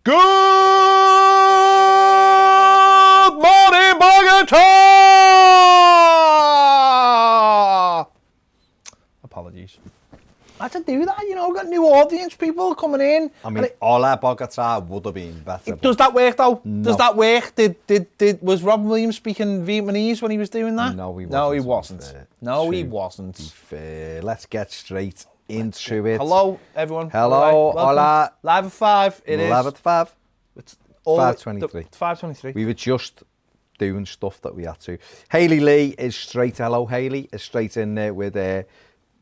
Good morning, Bogota! Apologies. I had to do that, you know, we've got new audience, people coming in. I mean, Ola Bogota would have been better. Does that work though? No. Does that work? Was Rob Williams speaking Vietnamese when he was doing that? No, he wasn't. No, he wasn't. No, he wasn't. Be fair. Let's get straight into it. Hello, everyone. Hello, hola. Live at 5, it is. Live at 5. It's 5:23. 5:23. We were just doing stuff that we had to. Hayley Lee is straight. Hello, Hayley is straight in there with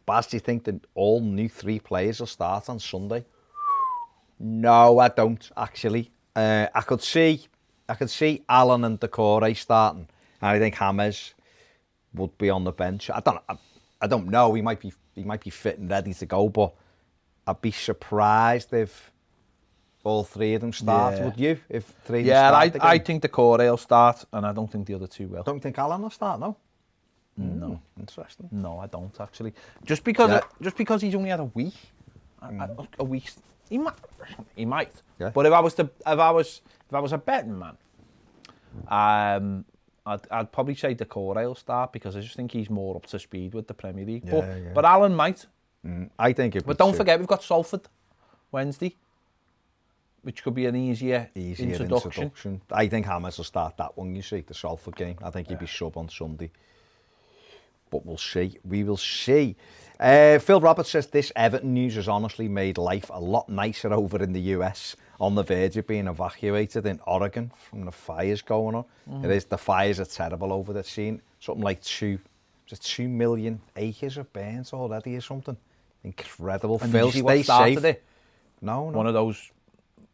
Baz, do you think that all new 3 players will start on Sunday? No, I don't actually. I could see Alan and Decore starting. I think James would be on the bench. I don't know. He might be fit and ready to go, but I'd be surprised if all 3 of them start. Yeah. Would you? If 3 of them start again? I think Decore will start, and I don't think the other 2 will. Don't think Alan will start, no? No. Interesting. No, I don't actually. Just because he's only had a week. A week. He might. Yeah. But if I was a betting man, I'd probably say Decore will start because I just think he's more up to speed with the Premier League. But Alan might. I think it. But don't forget, we've got Salford Wednesday, which could be an easier introduction. I think James will start that one. You see, the Salford game. I think he'll be sub on Sunday. But we'll see. We will see. Phil Roberts says this Everton news has honestly made life a lot nicer over in the US on the verge of being evacuated in Oregon from the fires going on. It is, the fires are terrible over there. Seen something like 2 million acres of burnt already or something. Incredible. And Phil, stay safe. It? No. One of those.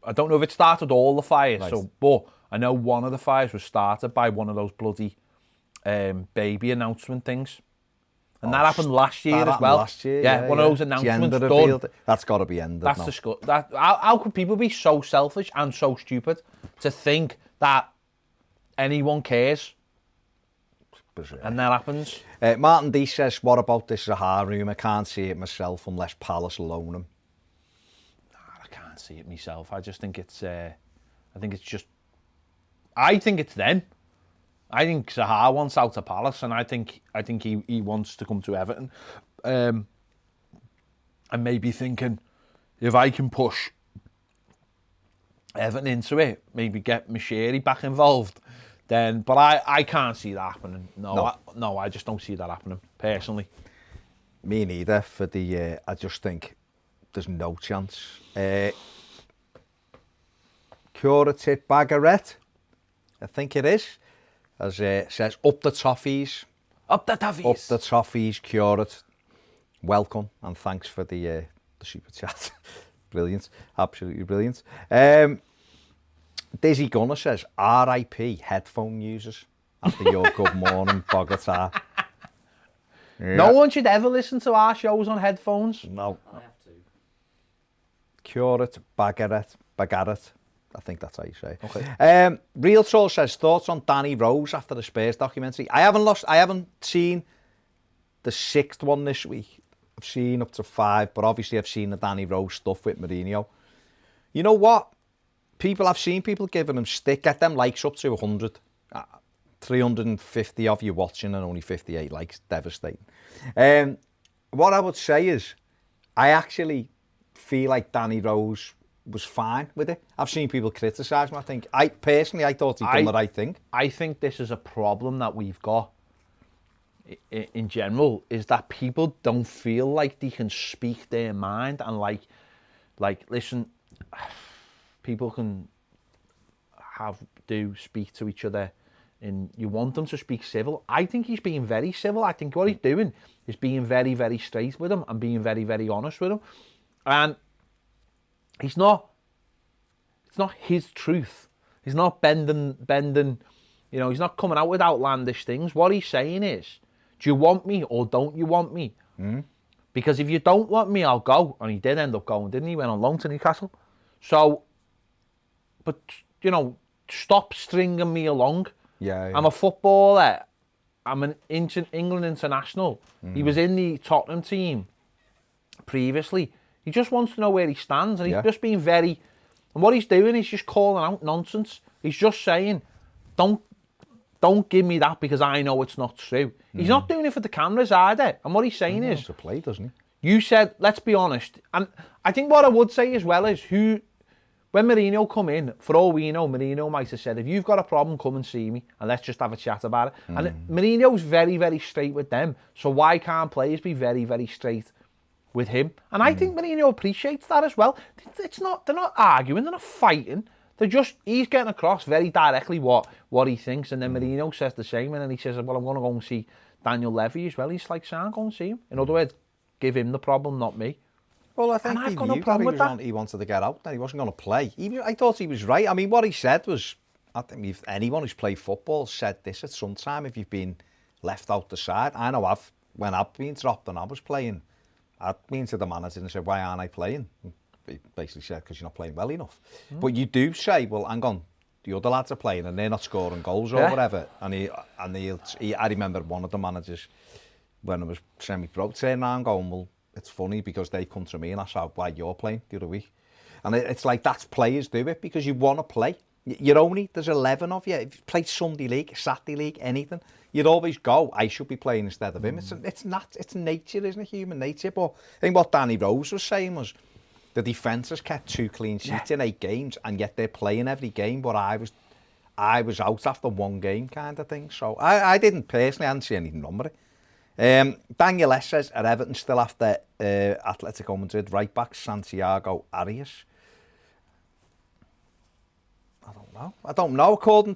I don't know if it started all the fires, right. But I know one of the fires was started by one of those bloody baby announcement things. And that happened last year as well. Last year, yeah, one of those announcements done. That's got to be ended. That's disgusting. How could people be so selfish and so stupid to think that anyone cares? And that happens. Martin D says, what about this Zaha rumour? Can't see it myself unless Palace loan him. I can't see it myself. I just think it's I think it's them. I think Zaha wants out of Palace, and I think he wants to come to Everton. And maybe thinking, if I can push Everton into it, maybe get Mashiri back involved, then. But I can't see that happening. No, I just don't see that happening personally. Me neither. For the, I just think there's no chance. Curative Bagaret, I think it is. As says, up the Toffees. Up the Toffees. Up the Toffees, Curate. Welcome and thanks for the super chat. Brilliant. Absolutely brilliant. Dizzy Gunner says, R.I.P. headphone users after your good morning, Bogota. Yeah. No one should ever listen to our shows on headphones. No. I have to. Curate, Bagaret. I think that's how you say it. Okay. Real Soul says, thoughts on Danny Rose after the Spurs documentary. I haven't seen the 6th one this week. I've seen up to 5, but obviously I've seen the Danny Rose stuff with Mourinho. You know what? I've seen people giving him stick. Get them likes up to 100. 350 of you watching and only 58 likes. Devastating. What I would say is, I actually feel like Danny Rose was fine with it. I've seen people criticise him. I thought he'd done the right thing. I think this is a problem that we've got in general, is that people don't feel like they can speak their mind and like listen, people can speak to each other and you want them to speak civil. I think he's being very civil. I think what he's doing is being very, very straight with him and being very, very honest with him. And it's not his truth. He's not bending, you know, he's not coming out with outlandish things. What he's saying is, do you want me or don't you want me? Because if you don't want me, I'll go. And he did end up going, didn't he? He went on loan to Newcastle. So, but, you know, stop stringing me along. Yeah. I'm a footballer. I'm an England international. He was in the Tottenham team previously. He just wants to know where he stands, and he's just been very, And what he's doing is just calling out nonsense. He's just saying, don't give me that because I know it's not true. He's not doing it for the cameras either. And what he's saying is... to play, doesn't he? You said, let's be honest. And I think what I would say as well is when Mourinho come in, for all we know, Mourinho might have said, if you've got a problem, come and see me and let's just have a chat about it. And Mourinho's very, very straight with them. So why can't players be very, very straight with him? And I think Mourinho appreciates that as well. They're not arguing, they're not fighting. He's getting across very directly what he thinks. And then Mourinho says the same. And then he says, well, I'm going to go and see Daniel Levy as well. He's like, "Sam, go and see him." In other words, give him the problem, not me. Well, I think he knew that he wanted to get out, that he wasn't going to play. I thought he was right. I mean, what he said was, I think if anyone who's played football said this at some time, if you've been left out the side. I know when I've been dropped and I was playing, I'd been to the manager and said, why aren't I playing? He basically said, because you're not playing well enough. But you do say, well, hang on, the other lads are playing and they're not scoring goals or whatever. And I remember one of the managers, when I was semi-pro, turning around going, well, it's funny because they come to me and I said, why you're playing the other week. And it's like, that's players do it because you want to play. There's 11 of you. If you play Sunday league, Saturday league, anything, you'd always go, I should be playing instead of him. It's nature, isn't it? Human nature. But I think what Danny Rose was saying was the defence has kept 2 clean sheets in 8 games and yet they're playing every game. But I was out after 1 game kind of thing. So I didn't personally, I didn't see anything wrong with it. Daniel S says, are Everton still after Atletico Madrid right back Santiago Arias? I don't know. According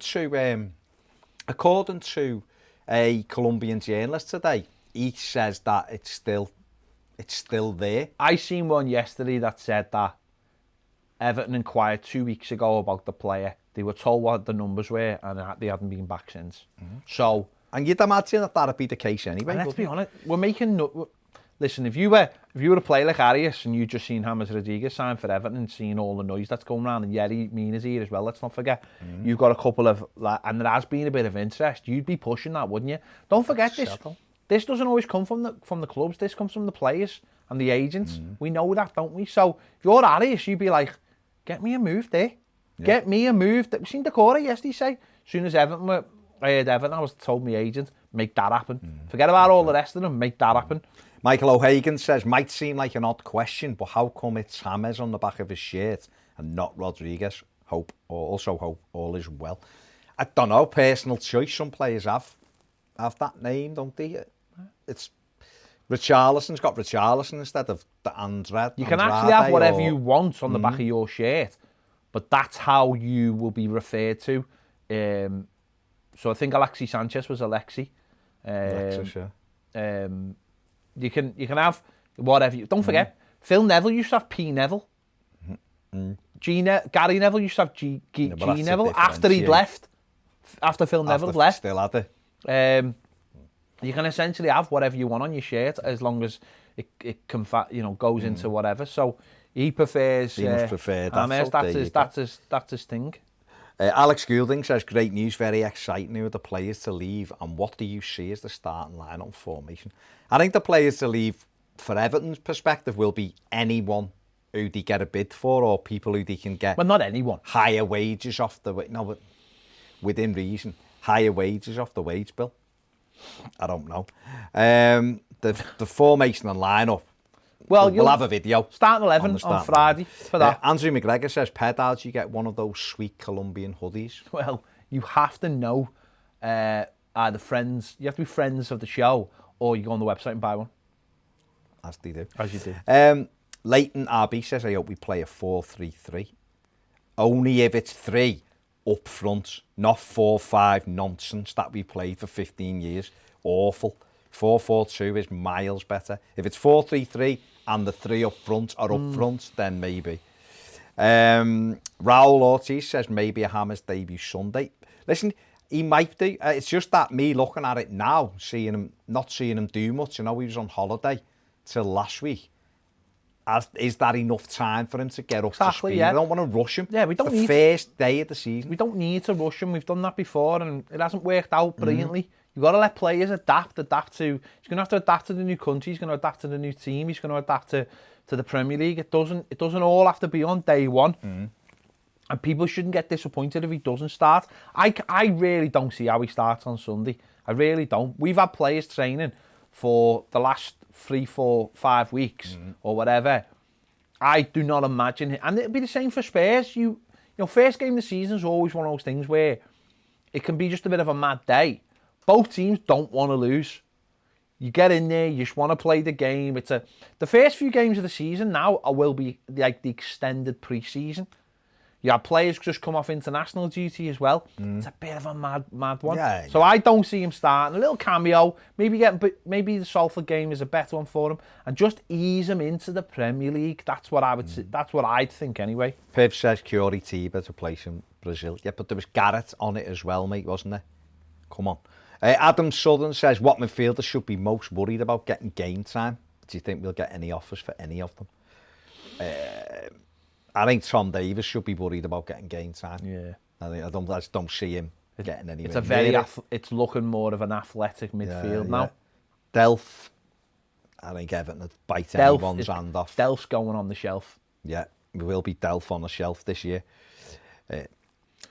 to a Colombian journalist today, he says that it's still there. I seen one yesterday that said that Everton inquired 2 weeks ago about the player. They were told what the numbers were and they hadn't been back since. So. And you'd imagine that that'd be the case anyway. Let's be honest, we're making... Listen, if you were a player like Arias and you'd just seen James Rodriguez sign for Everton and seen all the noise that's going around, and Yerry Mina's here as well, let's not forget, you've got a couple of... And there has been a bit of interest. You'd be pushing that, wouldn't you? Don't forget this doesn't always come from the clubs. This comes from the players and the agents. We know that, don't we? So if you're Arias, you'd be like, get me a move there. Yeah. Get me a move. We've seen Decore yesterday say, as soon as I heard Everton, I was told my agent, make that happen. Forget about all the rest of them, make that happen. Michael O'Hagan says, might seem like an odd question, but how come it's James on the back of his shirt and not Rodriguez? Hope all is well. I don't know, personal choice. Some players have that name, don't they? It's Richarlison's got Richarlison instead of the Andrade. You can actually have whatever you want on the back of your shirt, but that's how you will be referred to. So I think Alexis Sanchez was Alexi. Alexis, yeah. You can have whatever you... Don't forget, Phil Neville used to have P. Neville. Gary Neville used to have G Neville after he'd left. After Phil Neville left. Still had it. You can essentially have whatever you want on your shirt as long as it can, goes into whatever. So he prefers... He must prefer that. That's his thing. Alex Goulding says, great news, very exciting. Who are the players to leave and what do you see as the starting line-up formation? I think the players to leave, for Everton's perspective, will be anyone who they get a bid for or people who they can get... Well, not anyone. ...higher wages off the... No, but within reason. Higher wages off the wage bill. I don't know. The formation and line-up. Well, we'll have a video. Starting 11 on Friday for that. Andrew McGregor says, Pedal, you get one of those sweet Colombian hoodies? Well, you have to know either friends, you have to be friends of the show, or you go on the website and buy one. As they do. As you do. Leighton RB says, I hope we play a 4-3-3. Only if it's 3 up front, not 4-5 nonsense that we played for 15 years. Awful. 4-4-2 is miles better. If it's 4-3-3 and the 3 up front are up front, then maybe. Raul Ortiz says maybe a Hammers debut Sunday. Listen, he might do. It's just that me looking at it now, not seeing him do much. He was on holiday till last week. Is that enough time for him to get up to speed? Yeah. I don't want to rush him. Yeah, we don't need first day of the season. We don't need to rush him. We've done that before and it hasn't worked out brilliantly. You've got to let players adapt to... He's going to have to adapt to the new country. He's going to adapt to the new team. He's going to adapt to the Premier League. It doesn't all have to be on day one. And people shouldn't get disappointed if he doesn't start. I really don't see how he starts on Sunday. I really don't. We've had players training for the last 3, 4, 5 weeks or whatever. I do not imagine it. And it'll be the same for Spurs. You know, first game of the season is always one of those things where it can be just a bit of a mad day. Both teams don't want to lose. You get in there, you just want to play the game. The first few games of the season now will be like the extended pre-season. You have players just come off international duty as well. It's a bit of a mad one. Yeah, so I don't see him starting. A little cameo, maybe the Salford game is a better one for him, and just ease him into the Premier League. That's what I would. That's what I'd think anyway. Piv says Curitiba to place in Brazil. Yeah, but there was Garrett on it as well, mate, wasn't there? Come on. Adam Southern says, what midfielders should be most worried about getting game time? Do you think we'll get any offers for any of them? I think Tom Davis should be worried about getting game time. Yeah. I just don't see him getting any. It's looking more of an athletic midfield now. Delph, I think Everton would bite anyone's hand off. Delph's going on the shelf. Yeah, we will be Delph on the shelf this year.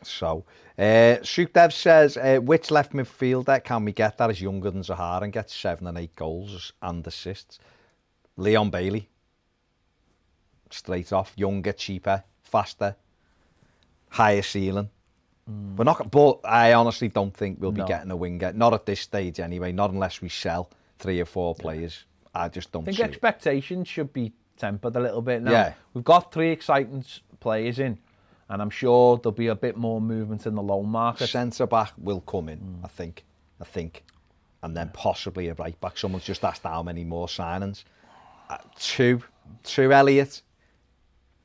Shukdev says, which left midfielder can we get that is younger than Zaha and gets 7 and 8 goals and assists? Leon Bailey. Straight off, younger, cheaper, faster, higher ceiling. But I honestly don't think we'll be getting a winger. Not at this stage anyway, not unless we sell 3 or 4 players. I just don't see it. Expectations should be tempered a little bit now. Yeah. We've got 3 exciting players in, and I'm sure there'll be a bit more movement in the loan market. Centre-back will come in, I think. And then possibly a right-back. Someone's just asked how many more signings. 2 Elliott.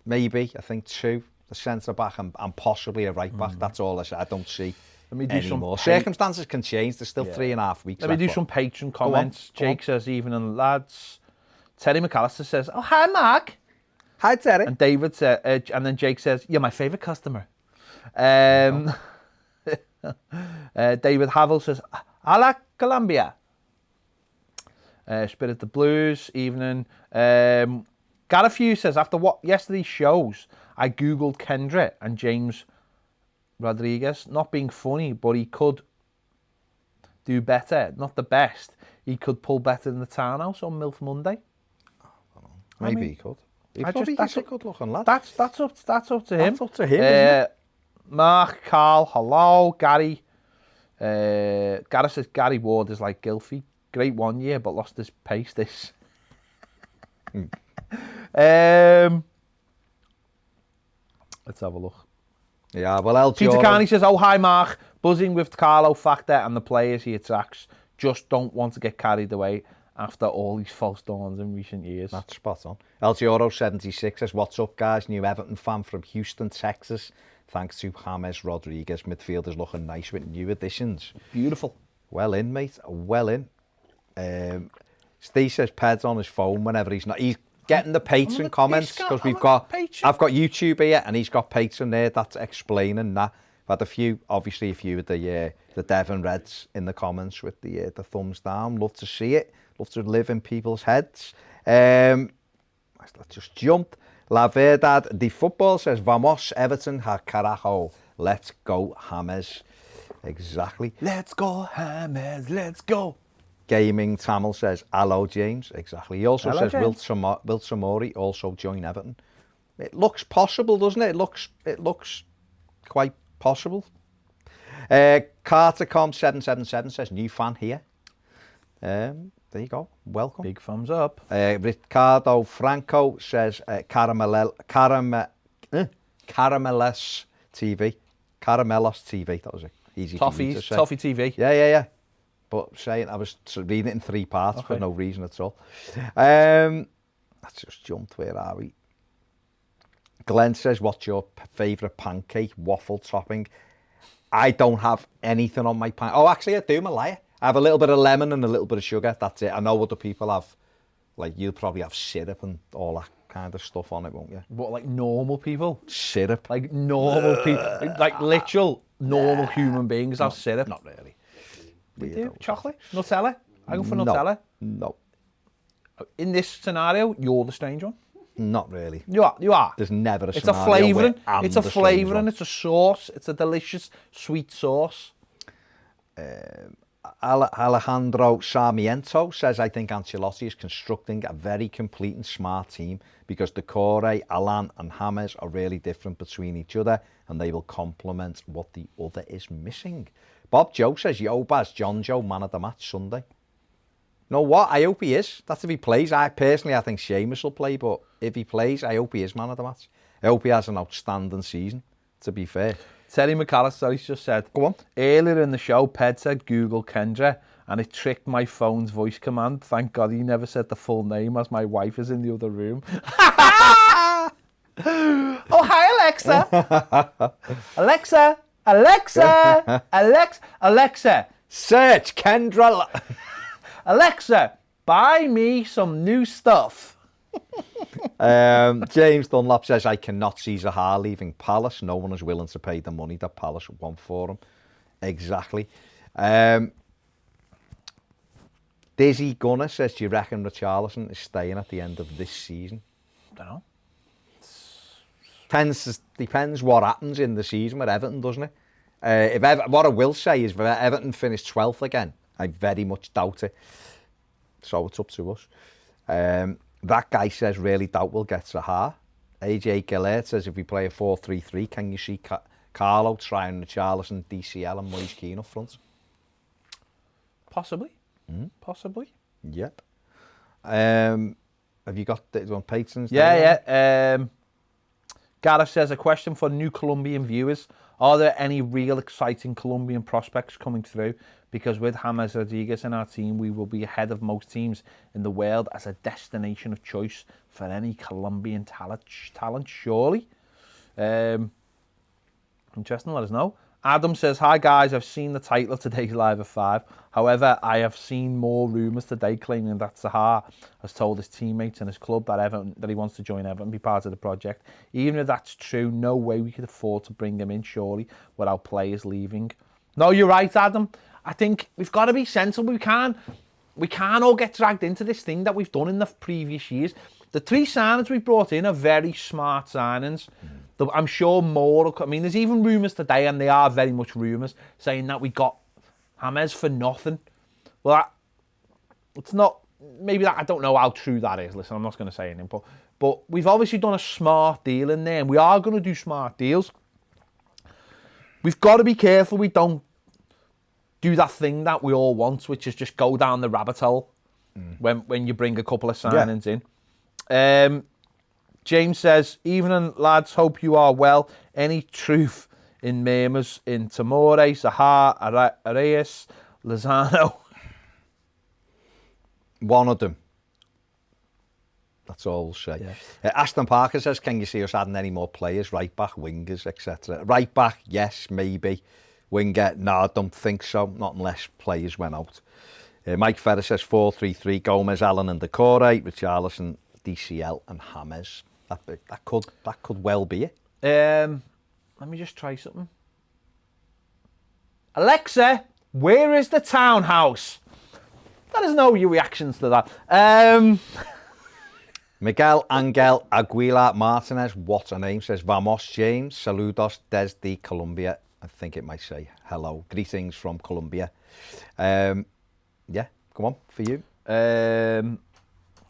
Maybe, I think 2, the centre-back and possibly a right-back. That's all I say. I don't see any more. Circumstances can change. There's still 3.5 weeks left. Let me do some patron comments. Jake says, evening lads. Terry McAllister says, oh, hi, Mark. Hi, Terry. And David said, and then Jake says, you're my favourite customer. David Havel says, I like Colombia. Spirit the Blues, evening. Gareth Hughes says, after yesterday's shows, I googled Kendra and James Rodriguez. Not being funny, but he could do better. Not the best. He could pull better than the townhouse on MILF Monday. Maybe he could. That's a good looking lad. That's up to him. That's up to him, isn't it? Mark, Carl, hello. Gary. Gareth says, Gary Ward is like Gylfi. Great one year, but lost his pace this. Let's have a look. Yeah, well, Peter Carney says, oh, hi, Mark. Buzzing with Carlo factor and the players he attracts. Just don't want to get carried away after all these false dawns in recent years. That's spot on. El Gioro 76 says, what's up, guys? New Everton fan from Houston, Texas. Thanks to James Rodriguez. Midfielders looking nice with new additions. Beautiful. Well in, mate. Well in. Steve says Ped's on his phone whenever he's not. He's getting the patron comments because I've got YouTube here and he's got patron there that's explaining that. I've had a few of the Devon Reds in the comments with the thumbs down. Love to see it. Love to live in people's heads. Let's just jump. La Verdad de Football says, Vamos, Everton, ha carajo. Let's go, James. Exactly. Let's go, James. Let's go. Gaming Tamil says, hello, James. Exactly. He also says, Will Samori also join Everton. It looks possible, doesn't it? It looks quite possible. Cartercom777 says, new fan here. There you go. Welcome. Big thumbs up. Ricardo Franco says, Caramelos TV. Caramelos TV, that was it. Easy Toffee TV. Yeah. But saying I was reading it in 3 parts for no reason at all. Let's just jump. Where are we? Glenn says, what's your favourite pancake? Waffle topping? I don't have anything on my pancake. Oh, actually, I do. I'm a liar. I have a little bit of lemon and a little bit of sugar. That's it. I know other people have, like, you'll probably have syrup and all that kind of stuff on it, won't you? What, like normal people? Syrup. Like normal people? Like literal normal human beings have syrup? Not really. We do. Chocolate? Nutella? I go for Nutella. No. In this scenario, you're the strange one. Not really. You are. There's never a It's a scenario flavouring. where I'm It's a the strange flavouring. one. It's a sauce. It's a delicious sweet sauce. Alejandro Sarmiento says, I think Ancelotti is constructing a very complete and smart team because Decore, Alan and James are really different between each other and they will complement what the other is missing. Bob Joe says, yo, Baz, John Joe, man of the match Sunday. You know what? I hope he is. That's if he plays. I think Seamus will play, but if he plays, I hope he is man of the match. I hope he has an outstanding season, to be fair. Terry McAllister, he's just said, Go on. Earlier in the show, Ped said Google Kendra, and it tricked my phone's voice command. Thank God he never said the full name as my wife is in the other room. Oh, hi, Alexa. Alexa, Alexa, Alexa. Search Kendra. Alexa, buy me some new stuff. James Dunlop says, I cannot see Zaha leaving Palace. No one is willing to pay the money that Palace want for him. Exactly. Dizzy Gunner says, do you reckon Richarlison is staying at the end of this season? Don't know. Depends what happens in the season with Everton, doesn't it? What I will say is, if Everton finish 12th again, I very much doubt it. So it's up to us. That guy says, really doubt we'll get Zaha. AJ Gillette says, if we play a 4-3-3, can you see Carlo trying Richarlison, DCL and Moise Keane up front? Possibly. Possibly. Yep. Have you got the patrons? Yeah. Gareth says, a question for new Colombian viewers. Are there any real exciting Colombian prospects coming through? Because with James Rodriguez in our team, we will be ahead of most teams in the world as a destination of choice for any Colombian talent surely. Interesting, let us know. Adam says, hi guys, I've seen the title of today's Live at 5. However, I have seen more rumours today claiming that Zaha has told his teammates and his club that he wants to join Everton and be part of the project. Even if that's true, no way we could afford to bring him in, surely, without players leaving. No, you're right, Adam. I think we've got to be sensible. We can't all get dragged into this thing that we've done in the previous years. The 3 signings we've brought in are very smart signings. I'm sure more. I mean, there's even rumours today, and they are very much rumours, saying that we got James for nothing. Well, it's not. Maybe that, I don't know how true that is. Listen, I'm not going to say anything, but we've obviously done a smart deal in there, and we are going to do smart deals. We've got to be careful we don't do that thing that we all want, which is just go down the rabbit hole when you bring a couple of signings in. James says, evening lads, hope you are well. Any truth in murmurs in Tamore, Zaha, Arias, Lozano? One of them. That's all we'll say. Yeah. Aston Parker says, can you see us adding any more players? Right back, wingers, etc. Right back, yes, maybe. Winger, no, I don't think so. Not unless players went out. Mike Ferris says 4-3-3, Gomez, Allen and Decore, Richarlison, DCL and James. That could well be it. Let me just try something. Alexa, where is the townhouse? Let us know your reactions to that. Miguel Angel Aguilar Martinez, what a name, says Vamos James, saludos desde Colombia. I think it might say hello. Greetings from Colombia. Yeah, come on, for you.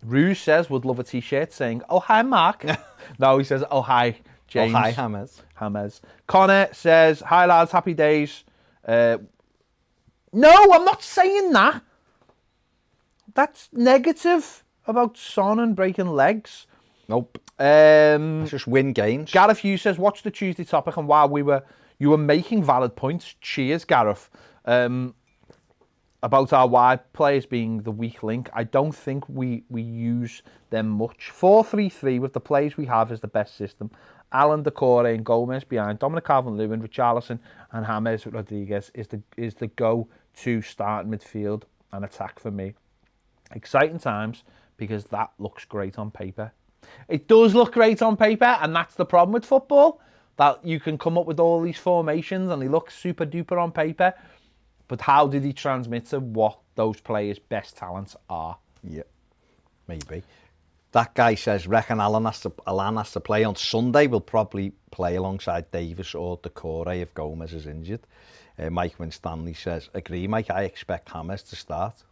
Rouge says, would love a t-shirt saying, oh, hi, Mark. No, he says, oh, hi, James. Oh, hi, James. Connor says, hi, lads, happy days. No, I'm not saying that. That's negative about Son and breaking legs. Nope. Let's just win games. Gareth Hughes says, watch the Tuesday topic, and while you were making valid points, cheers, Gareth, about our wide players being the weak link. I don't think we use them much. 4-3-3 with the players we have is the best system. Alan Decore and Gomez behind, Dominic Calvert-Lewin, Richarlison and James Rodriguez is the go-to start midfield and attack for me. Exciting times because that looks great on paper. It does look great on paper, and that's the problem with football, that you can come up with all these formations and they look super duper on paper, but how did he transmit to what those players' best talents are? Yeah, maybe. That guy says, reckon Alan has to play on Sunday. Will probably play alongside Davis or Decore if Gomez is injured. Mike Winstanley says, agree, Mike. I expect James to start.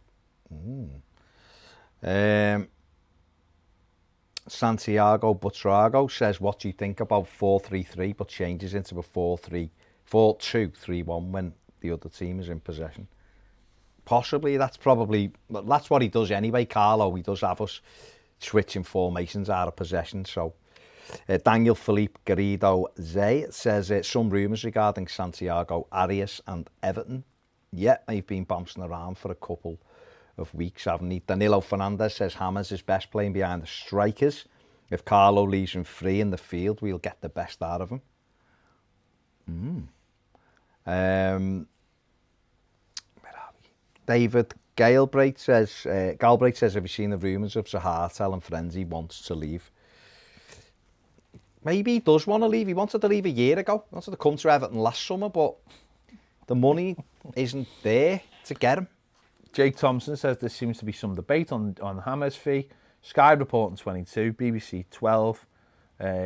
Santiago Butrago says, what do you think about 4-3-3, but changes into a 4-2-3-1 when the other team is in possession? Possibly. That's what he does anyway, Carlo. He does have us switching formations out of possession. So Daniel Felipe Garrido Zay says some rumours regarding Santiago Arias and Everton. Yeah, they've been bouncing around for a couple of weeks, haven't he? Danilo Fernandez says James is best playing behind the strikers. If Carlo leaves him free in the field, we'll get the best out of him. David Galbraith says, have you seen the rumours of Zaha telling friends he wants to leave? Maybe he does want to leave. He wanted to leave a year ago. He wanted to come to Everton last summer, but the money isn't there to get him. Jake Thompson says there seems to be some debate on James' fee. Sky reporting 22, BBC 12.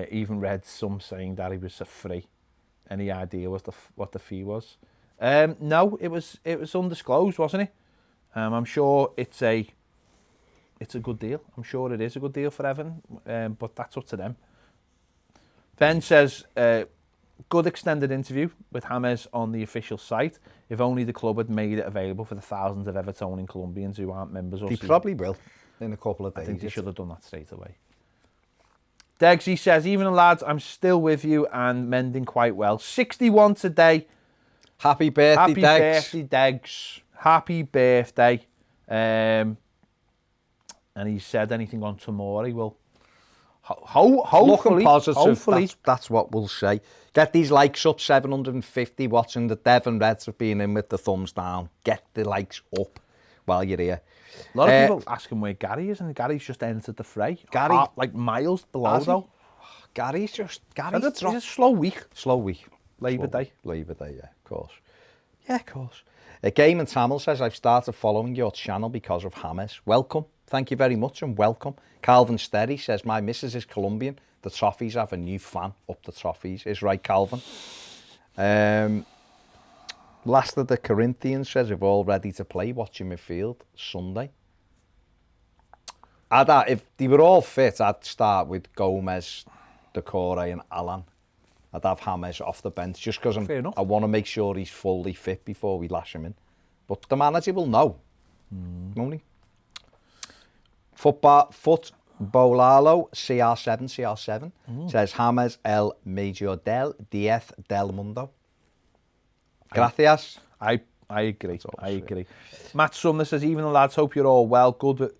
Even read some saying that he was a free. Any idea what the fee was? No, it was undisclosed, wasn't it? I'm sure it's a good deal. I'm sure it is a good deal for Everton, but that's up to them. Ben says, good extended interview with James on the official site. If only the club had made it available for the thousands of Evertonian Colombians who aren't members. They probably will in a couple of days. I think they should have done that straight away. Degsy says, evening lads, I'm still with you and mending quite well. 61 today. Happy birthday, Happy Degs. birthday, Degs. Happy birthday. And he said anything on Tomori, well, hopefully. Looking positive, hopefully. That's what we'll say. Get these likes up, 750 watching the Devon Reds have been in with the thumbs down. Get the likes up while you're here. A lot of people asking where Gary is, and Gary's just entered the fray. Gary, like miles below though. Gary's it's a slow week. Slow week. Labour Day, yeah, of course. Yeah, of course. Game and Tamil says, I've started following your channel because of James. Welcome. Thank you very much and welcome. Calvin Sterry says, my missus is Colombian. The Toffees have a new fan up the Toffees. Is right, Calvin. Last of the Corinthians says, if all ready to play, watching Midfield Sunday. If they were all fit, I'd start with Gomez, Decore and Alan. I'd have James off the bench just because I want to make sure he's fully fit before we lash him in. But the manager will know. Won't he? Footballalo CR7 says James el Major del 10 del Mundo. Gracias. I agree. I agree. Matt Sumner says, even the lads, hope you're all well. Good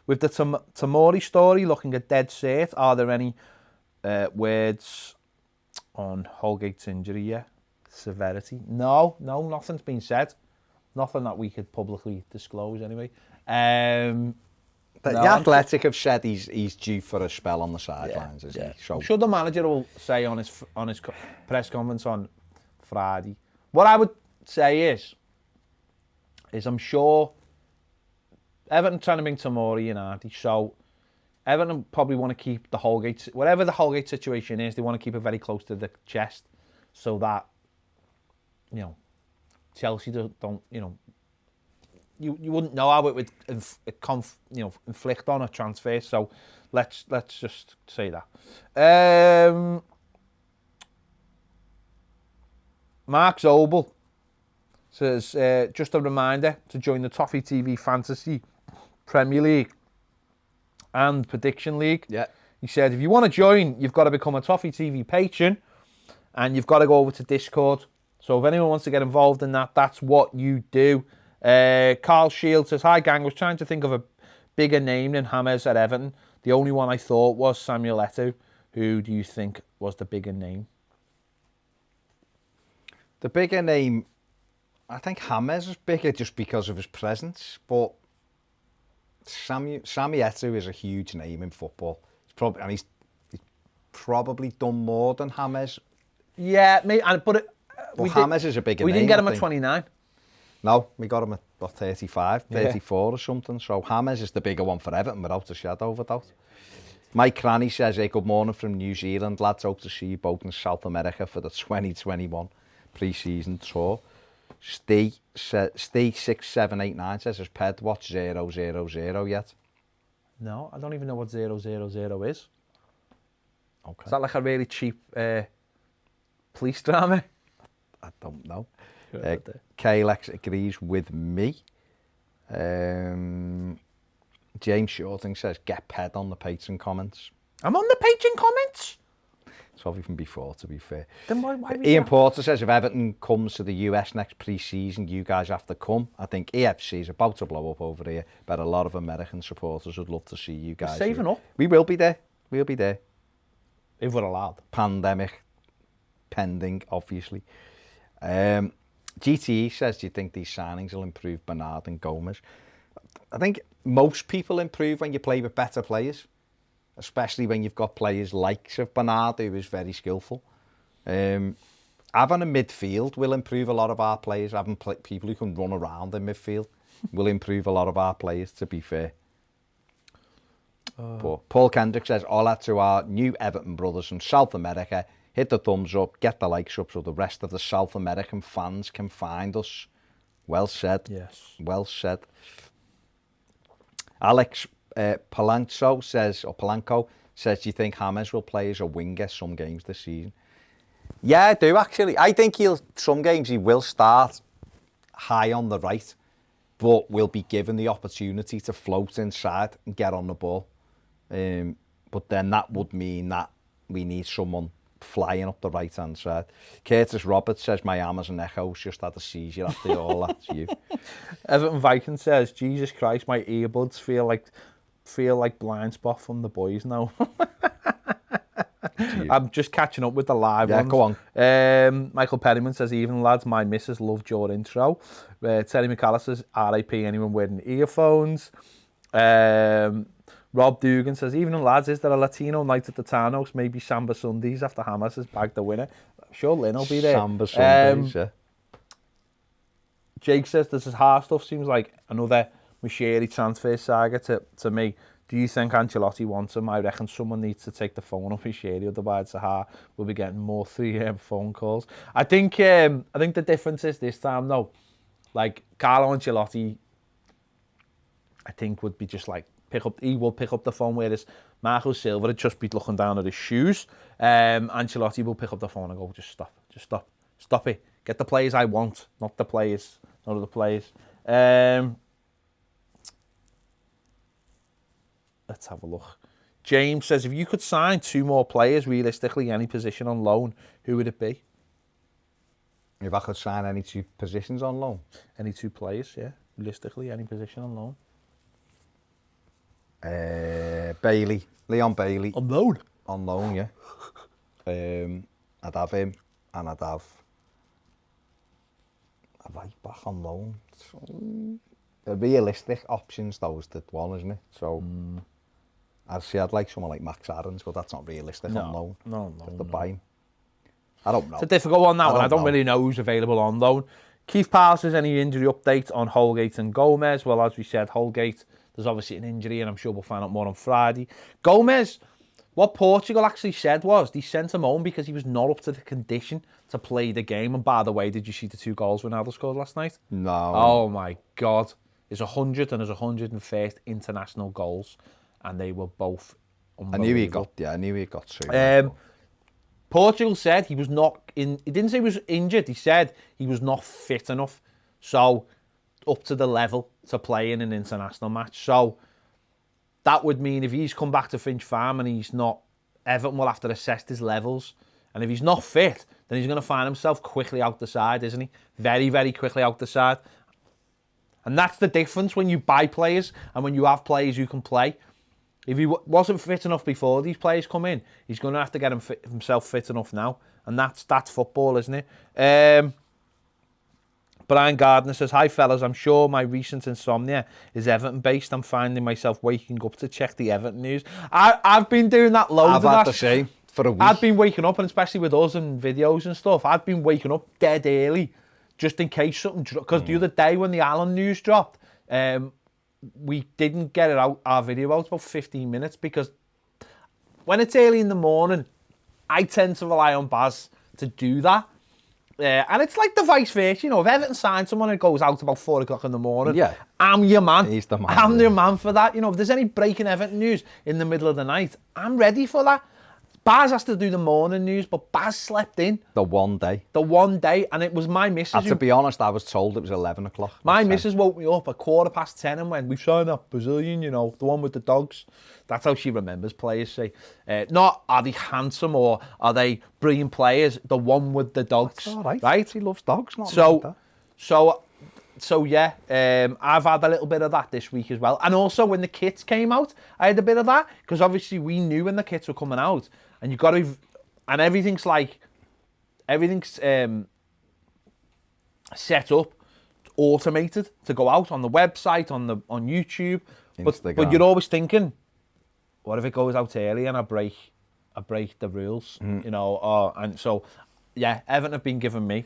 with the Tomori story looking at dead set. Are there any words on Holgate's injury yet? Severity? No, nothing's been said. Nothing that we could publicly disclose anyway. The Athletic have said he's due for a spell on the sidelines, isn't he? So, I'm sure the manager will say on his press conference on Friday. What I would say is I'm sure Everton trying to bring Tomori in, aren't they? So Everton probably want to keep the Holgate, whatever the Holgate situation is, they want to keep it very close to the chest so that, Chelsea don't you wouldn't know how it would inflict on a transfer. So let's just say that. Mark Zobel says, just a reminder to join the Toffee TV Fantasy Premier League and Prediction League. Yeah. He said, if you want to join, you've got to become a Toffee TV patron and you've got to go over to Discord. So if anyone wants to get involved in that, that's what you do. Carl Shield says, hi gang, was trying to think of a bigger name than James at Everton. The only one I thought was Samuel Eto'o. Who do you think was the bigger name? The bigger name, I think James is bigger just because of his presence, but Sammy Eto'o is a huge name in football. He's probably done more than James. Yeah, but James is a bigger name. We didn't get him at 29. No, we got him at what, 35, 34 or something. So James is the bigger one for Everton, without a shadow of a doubt. Mike Cranny says, hey, good morning from New Zealand, lads. Hope to see you both in South America for the 2021 pre-season tour. Stay 6789 says, has Ped watched 000 yet? No, I don't even know what 000 is. Okay. Is that like a really cheap police drama? I don't know. Sure, Kalex agrees with me. James Shorting says, get Ped on the Patreon comments. I'm on the Patreon comments? It's probably from before, to be fair. Then why Ian Porter says, if Everton comes to the US next pre-season, you guys have to come. I think EFC is about to blow up over here, but a lot of American supporters would love to see you guys. We're saving up. We will be there. We'll be there. If we're allowed. Pandemic pending, obviously. GTE says, do you think these signings will improve Bernard and Gomez? I think most people improve when you play with better players, especially when you've got players like Bernard, who is very skillful. Having a midfield will improve a lot of our players. Having people who can run around in midfield will improve a lot of our players, to be fair. But Paul Kendrick says, hola to our new Everton brothers from South America. Hit the thumbs up, get the likes up so the rest of the South American fans can find us. Well said. Yes. Well said. Alex Palanco says, do you think James will play as a winger some games this season? Yeah, I do actually. I think some games he will start high on the right, but will be given the opportunity to float inside and get on the ball. But then that would mean that we need someone flying up the right-hand side. Curtis Roberts says, my Amazon Echo's just had a seizure after all that. To you. Everton Viking says, Jesus Christ, my earbuds feel like blind spot from the boys now. I'm just catching up with the live ones. Go on. Michael Perryman says, even lads, my missus loved your intro. Terry McAllister says, RIP anyone wearing earphones. Rob Dugan says, evening lads, is there a Latino night at the Townhouse? Maybe Samba Sundays after Hamas has bagged the winner. I'm sure Lynn will be there. Samba Sundays, yeah. Jake says, this is hard stuff. Seems like another Machiri transfer saga to me. Do you think Ancelotti wants him? I reckon someone needs to take the phone off Machiri, otherwise Zaha will be getting more 3 phone calls. I think the difference is this time though, like Carlo Ancelotti, I think would be just like, he will pick up the phone, whereas Marco Silva would just be looking down at his shoes. Ancelotti will pick up the phone and go, just stop it. Get the players I want, not the players, not other players. Let's have a look. James says, if you could sign 2 more players, realistically, any position on loan, who would it be? If I could sign any 2 positions on loan? Any 2 players, yeah. Realistically, any position on loan. Leon Bailey. On loan? On loan, yeah. I'd have him, and I'd have a right back on loan. So, the realistic options, that was the one, isn't it? So, I'd like someone like Max Aarons, but that's not realistic on loan. No. To buy him. I don't know. It's a difficult one, that one. I don't really know who's available on loan. Keith Powell says, any injury update on Holgate and Gomez? Well, as we said, Holgate, there's obviously an injury, and I'm sure we'll find out more on Friday. Gomez, what Portugal actually said was they sent him home because he was not up to the condition to play the game. And by the way, did you see the 2 goals Ronaldo scored last night? No. Oh my God. His 100th and his 101st international goals, and they were both unbelievable. I knew he got 2. Portugal said he was not in. He didn't say he was injured. He said he was not fit enough. So up to the level to play in an international match. So that would mean if he's come back to Finch Farm and he's not, Everton will have to assess his levels. And if he's not fit, then he's going to find himself quickly out the side, isn't he? Very, very quickly out the side. And that's the difference when you buy players and when you have players who can play. If he wasn't fit enough before these players come in, he's going to have to get himself fit enough now. And that's football, isn't it? Brian Gardner says, hi fellas, I'm sure my recent insomnia is Everton based. I'm finding myself waking up to check the Everton news. I've been doing that loads. I've had the same for a week. I've been waking up, and especially with us and videos and stuff, I've been waking up dead early just in case something dropped. Because the other day when the Allen news dropped, we didn't get our video out about 15 minutes because when it's early in the morning, I tend to rely on Baz to do that. And it's like the vice versa, if Everton signs someone and it goes out about 4 o'clock in the morning, I'm your man. He's the man. I'm your man for that. If there's any breaking Everton news in the middle of the night, I'm ready for that. Baz has to do the morning news, but Baz slept in. The one day, and it was my missus. And to be honest, I was told it was 11 o'clock. My missus woke me up at 10:15 and went, "We've signed that Brazilian, the one with the dogs." That's how she remembers players, say. Not are they handsome or are they brilliant players, the one with the dogs. That's all right. Right? He loves dogs, not so, like that. So yeah, I've had a little bit of that this week as well. And also when the kits came out, I had a bit of that because obviously we knew when the kits were coming out. And you got to, and everything's set up, automated to go out on the website, on YouTube. But you're always thinking, what if it goes out early and I break the rules, and so, yeah, Everton have been giving me.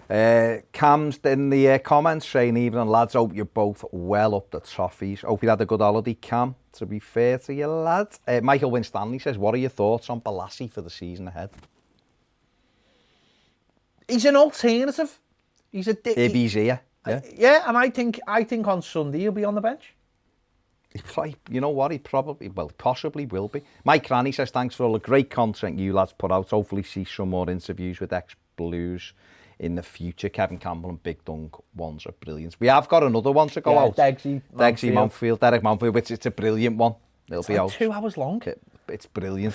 Cam's in the comments saying, "Evening lads, hope you're both well up the Toffees. Hope you had a good holiday, Cam. To be fair to you lads." Michael Winstanley says, "What are your thoughts on Balassi for the season ahead?" He's an alternative. He's a if he's here, yeah, and I think on Sunday he'll be on the bench. You know what? Possibly will be. Mike Cranny says, "Thanks for all the great content you lads put out. Hopefully see some more interviews with ex-Blues in the future. Kevin Campbell and Big Dunk ones are brilliant." We have got another one to go out. Degsy Manfield, Derek Manfield, which it's a brilliant one. It'll be out. 2 hours long. It's brilliant.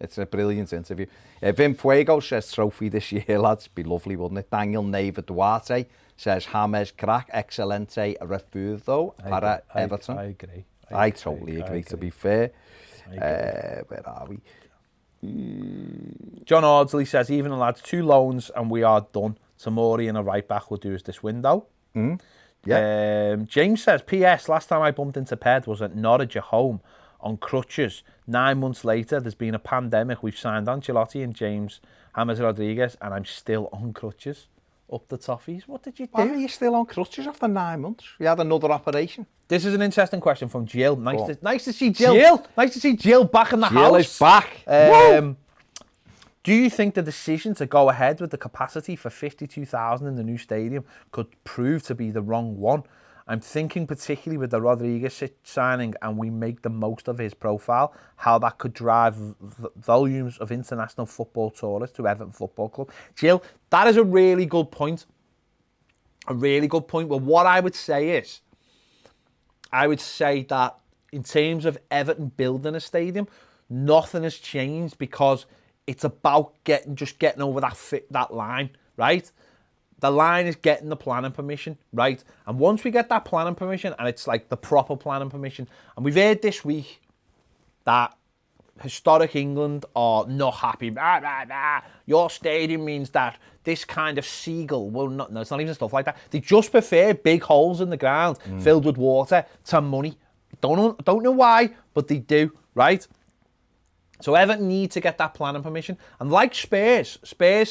It's a brilliant interview. Vim Fuego says, "Trophy this year, lads. Be lovely, wouldn't it?" Daniel Neva Duarte says, "James crack, excelente refudo para Everton." I agree. I totally agree, to be fair. Where are we? John Ardsley says, "Even lads, 2 loans and we are done. Tamori and a right back will do us this window." Yeah. James says, "PS, last time I bumped into Ped was at Norwich at home on crutches. 9 months later, there's been a pandemic. We've signed Ancelotti and James Rodriguez, and I'm still on crutches. Up the Toffees. What did you do?" Why are you still on crutches after 9 months? You had another operation. This is an interesting question from Jill. Nice to see Jill. Nice to see Jill back in the house. Jill is back. Do you think the decision to go ahead with the capacity for 52,000 in the new stadium could prove to be the wrong one? I'm thinking particularly with the Rodriguez signing and we make the most of his profile, how that could drive volumes of international football tourists to Everton Football Club. Jill, that is a really good point. A really good point. Well, what I would say is, that in terms of Everton building a stadium, nothing has changed because it's about getting over that line, right? The line is getting the planning permission, right? And once we get that planning permission, and it's like the proper planning permission, and we've heard this week that historic England are not happy. Blah, blah, blah. Your stadium means that this kind of seagull will not... No, it's not even stuff like that. They just prefer big holes in the ground filled with water to money. Don't know why, but they do, right? So Everton need to get that planning permission. And like Spurs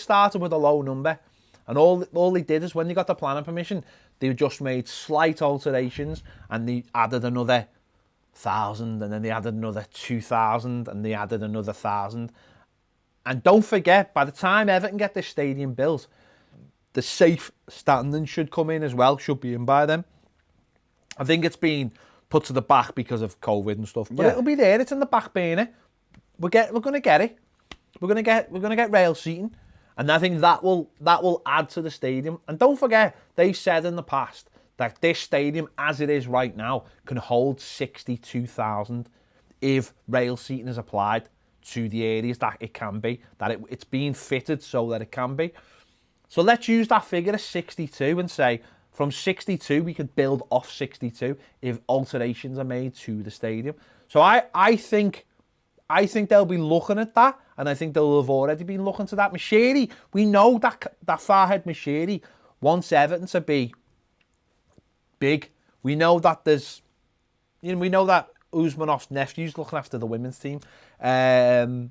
started with a low number. And all they did is when they got the planning permission, they just made slight alterations and they added another 1,000 and then they added another 2,000 and they added another 1,000. And don't forget, by the time Everton get this stadium built, the safe standing should come in as well, should be in by then. I think it's been put to the back because of COVID and stuff, but it'll be there. It's in the back burner. We're going to get it. We're going to get rail seating. And I think that will add to the stadium. And don't forget, they said in the past that this stadium, as it is right now, can hold 62,000 if rail seating is applied to the areas that it can be, that it's being fitted so that it can be. So let's use that figure of 62 and say from 62 we could build off 62 if alterations are made to the stadium. So I think they'll be looking at that, and I think they'll have already been looking to that. Mashiri, we know that Farhad Mashiri wants Everton to be big. We know that we know that Usmanov's nephew's looking after the women's team. So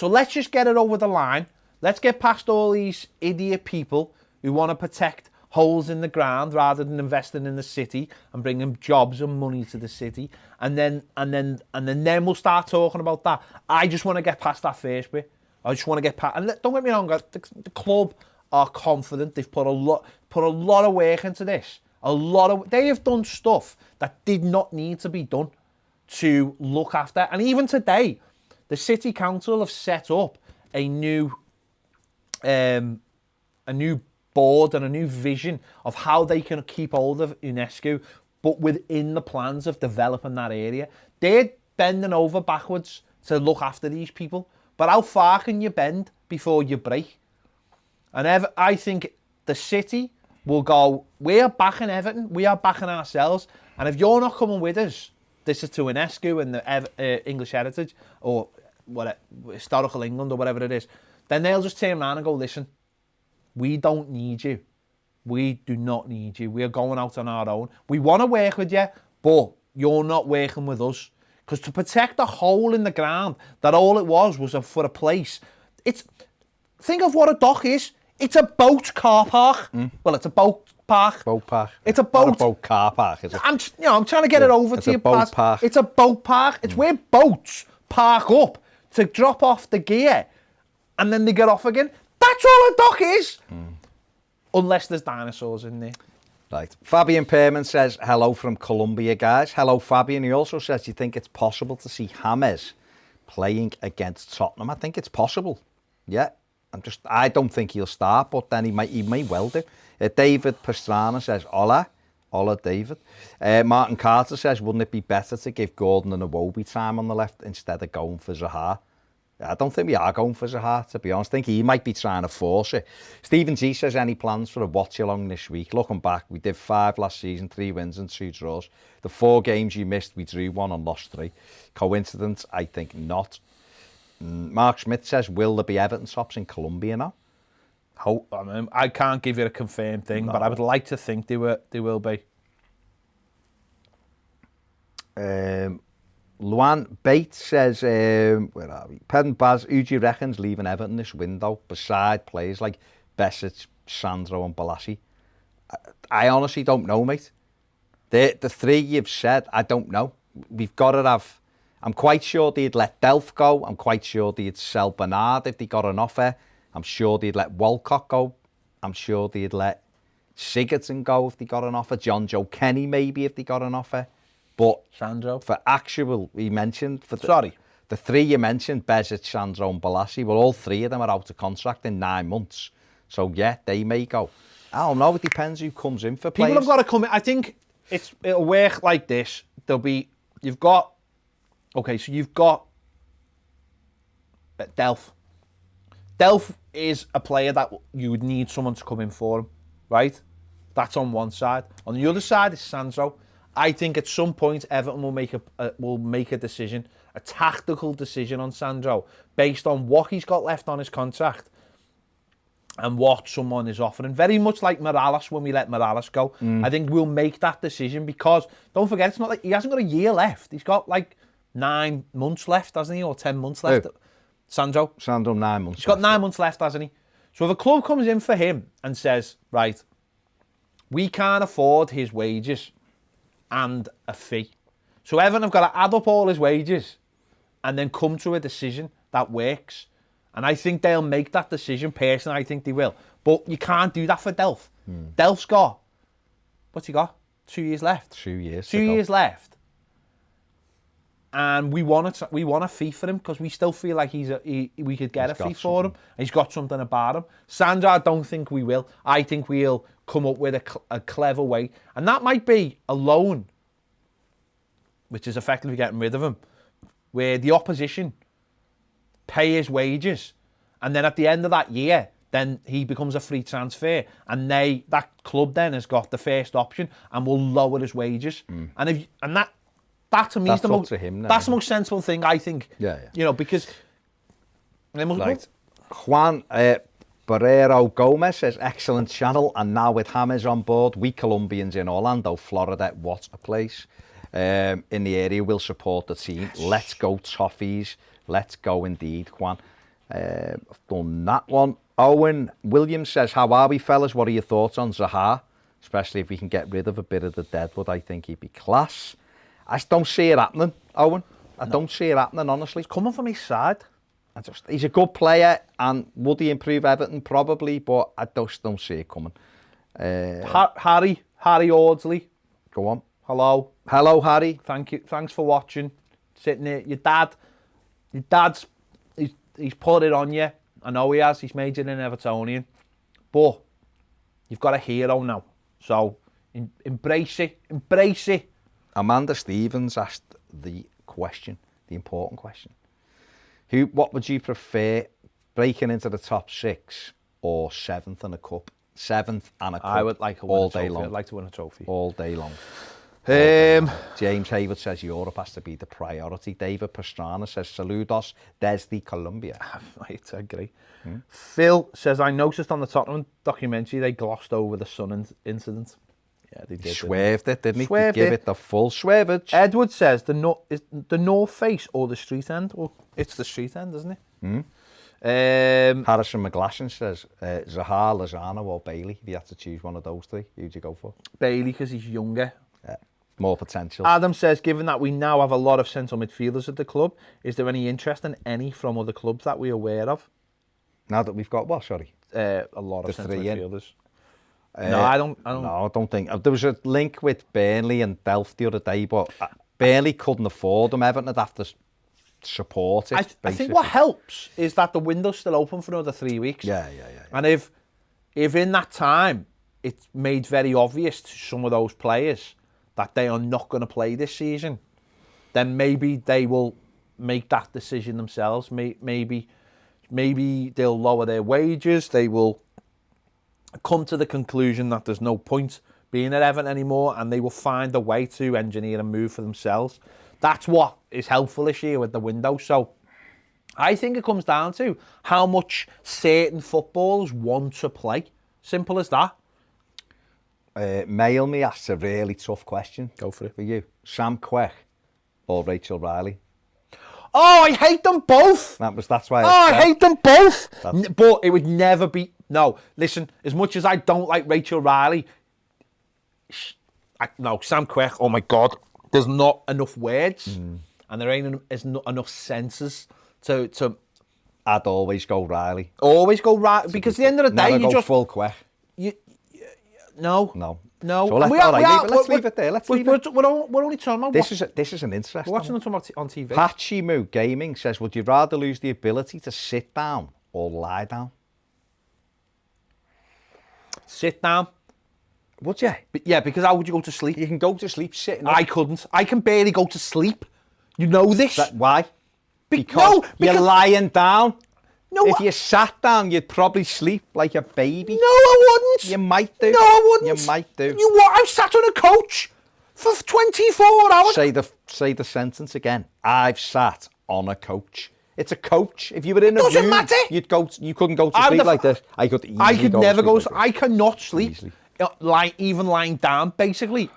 let's just get it over the line. Let's get past all these idiot people who want to protect holes in the ground rather than investing in the city and bringing jobs and money to the city, and then we'll start talking about that. I just want to get past that first bit. I just want to get past, and don't get me wrong, the club are confident. They've put a lot of work into this. They have done stuff that did not need to be done to look after. And even today, the city council have set up a new board and a new vision of how they can keep hold of UNESCO, but within the plans of developing that area. They're bending over backwards to look after these people. But how far can you bend before you break? And I think the city will go, we are backing Everton, we are backing ourselves, and if you're not coming with us, this is to UNESCO and the English heritage, or what, historical England, or whatever it is, then they'll just turn around and go, listen, we don't need you. We do not need you. We are going out on our own. We want to work with you, but you're not working with us. Because to protect a hole in the ground, that all it was for a place. Think of what a dock is. It's a boat car park. Well, it's a boat park. Boat park. It's a boat. Not a boat car park, is it? I'm trying to get it over to you. It's a boat park. It's a boat park. It's where boats park up to drop off the gear, and then they get off again. That's all a dock is. Unless there's dinosaurs in there. Right. Fabian Perman says, hello from Colombia, guys. Hello, Fabian. He also says, do you think it's possible to see James playing against Tottenham? I think it's possible. Yeah. I don't think he'll start, but then he may well do. David Pastrana says, hola. Hola, David. Martin Carter says, wouldn't it be better to give Gordon and Iwobi time on the left instead of going for Zaha? I don't think we are going for Zaha, to be honest. I think he might be trying to force it. Stephen G says, any plans for a watch-along this week? Looking back, we did 5 last season, 3 wins and 2 draws. The 4 games you missed, we drew 1 and lost 3. Coincidence? I think not. Mark Smith says, will there be Everton tops in Colombia now? I can't give you a confirmed thing, but I would like to think they will be. Luan Bates says, where are we? Pedant Baz, who do you reckon's leaving Everton this window beside players like Besic, Sandro and Balassi? I honestly don't know, mate. The 3 you've said, I don't know. We've got to have... I'm quite sure they'd let Delph go. I'm quite sure they'd sell Bernard if they got an offer. I'm sure they'd let Walcott go. I'm sure they'd let Sigurdsson go if they got an offer. John Joe Kenny maybe if they got an offer. But Sandro. For actual, he mentioned... Sorry. The 3 you mentioned, Besic, Sandro and Balassi, well, all 3 of them are out of contract in 9 months. So, yeah, they may go. I don't know. It depends who comes in for players. People have got to come in. I think it'll work like this. You've got Delph. Delph is a player that you would need someone to come in for him, right? That's on one side. On the other side is Sandro. I think at some point Everton will make a decision, a tactical decision on Sandro, based on what he's got left on his contract and what someone is offering. Very much like Morales when we let Morales go. I think we'll make that decision because, don't forget, it's not like he hasn't got a year left. He's got like 9 months left, hasn't he? Or 10 months left. Who? Sandro, 9 months. He's got 9 months left, hasn't he? So if a club comes in for him and says, right, we can't afford his wages and a fee. So Everton have got to add up all his wages and then come to a decision that works. And I think they'll make that decision. Personally, I think they will. But you can't do that for Delph. Delph's got, what's he got? 2 years left. 2 years. 2 years left. And we want a fee for him because we still feel like we could get a fee for him. He's got something about him. Sandro, I don't think we will. I think we'll come up with a clever way. And that might be a loan, which is effectively getting rid of him, where the opposition pay his wages. And then at the end of that year, then he becomes a free transfer. And that club then has got the first option and will lower his wages. And that to me is that's the most sensible thing, I think. Yeah. You know, because... Right. Juan Barrero Gomez says, excellent channel. And now with James on board, we Colombians in Orlando, Florida, what a place. In the area will support the team. Let's go, Toffees. Let's go indeed, Juan. I've done that one. Owen Williams says, how are we, fellas? What are your thoughts on Zaha? Especially if we can get rid of a bit of the deadwood, I think he'd be class. I just don't see it happening, Owen. I don't see it happening, honestly. It's coming from his side. He's a good player, and would he improve Everton? Probably, but I just don't see it coming. Harry Audsley. Go on. Hello. Hello, Harry. Thank you. Thanks for watching. Sitting there. Your dad's, he's put it on you. I know he has. He's made you an Evertonian. But you've got a hero now. So embrace it. Embrace it. Amanda Stevens asked the question, the important question. What would you prefer, breaking into the top 6 or 7th in a cup? 7th and a cup. I would like to win all a day trophy. long. I'd like to win a trophy. All day long. James Hayward says Europe has to be the priority. David Pastrana says Saludos desde Colombia. I agree. Phil says, I noticed on the Tottenham documentary they glossed over the Sun incident. Yeah, they did. Swerved it, didn't he? Swerved Give it. it the full swervage. Edward says is the North Face or the street end? Well, it's the street end, isn't it? Harrison McGlashan says Zaha, Lozano or Bailey. If you had to choose one of those 3, who'd you go for? Bailey, because he's younger. More potential. Adam says, given that we now have a lot of central midfielders at the club, is there any interest in any from other clubs that we're aware of? Now that we've got what, sorry? A lot of The central 3 in. midfielders. No, I don't. No, I don't think. There was a link with Burnley and Delft the other day, but Burnley couldn't afford them. Everton would have to support it. I think what helps is that the window's still open for another 3 weeks. Yeah. And if in that time it's made very obvious to some of those players that they are not going to play this season, then maybe they will make that decision themselves. Maybe they'll lower their wages. They will come to the conclusion that there's no point being at Everton anymore, and they will find a way to engineer a move for themselves. That's what is helpful this year with the window. So I think it comes down to how much certain footballers want to play. Simple as that. Mail me asks a really tough question. Go for it. For you. Sam Quech or Rachel Riley? Oh, I hate them both. That's why. I hate them both. But it would never be. No, listen. As much as I don't like Rachel Riley, no, Sam Quech. Oh my God, there's not enough words, and there ain't enough senses to. I'd always go Riley. Always go Riley because at the end of the day, Never you go just full Quech. No. So let's leave it there. We're only talking about this is an interesting. We're watching them on TV. Patchy Moo Gaming says, would you rather lose the ability to sit down or lie down? Sit down. Would you? Yeah, because how would you go to sleep? You can go to sleep sitting up. I couldn't. I can barely go to sleep. You know this. Why? Because you're lying down. No, if you sat down, you'd probably sleep like a baby. No, I wouldn't. You might do. No, I wouldn't. You might do. You what? I sat on a coach for 24 hours. Say the sentence again. I've sat on a coach. It's a coach. If you were in a Doesn't room, matter. You couldn't go to sleep like this. I could never go. Like I cannot sleep. Easily. Even lying down, basically.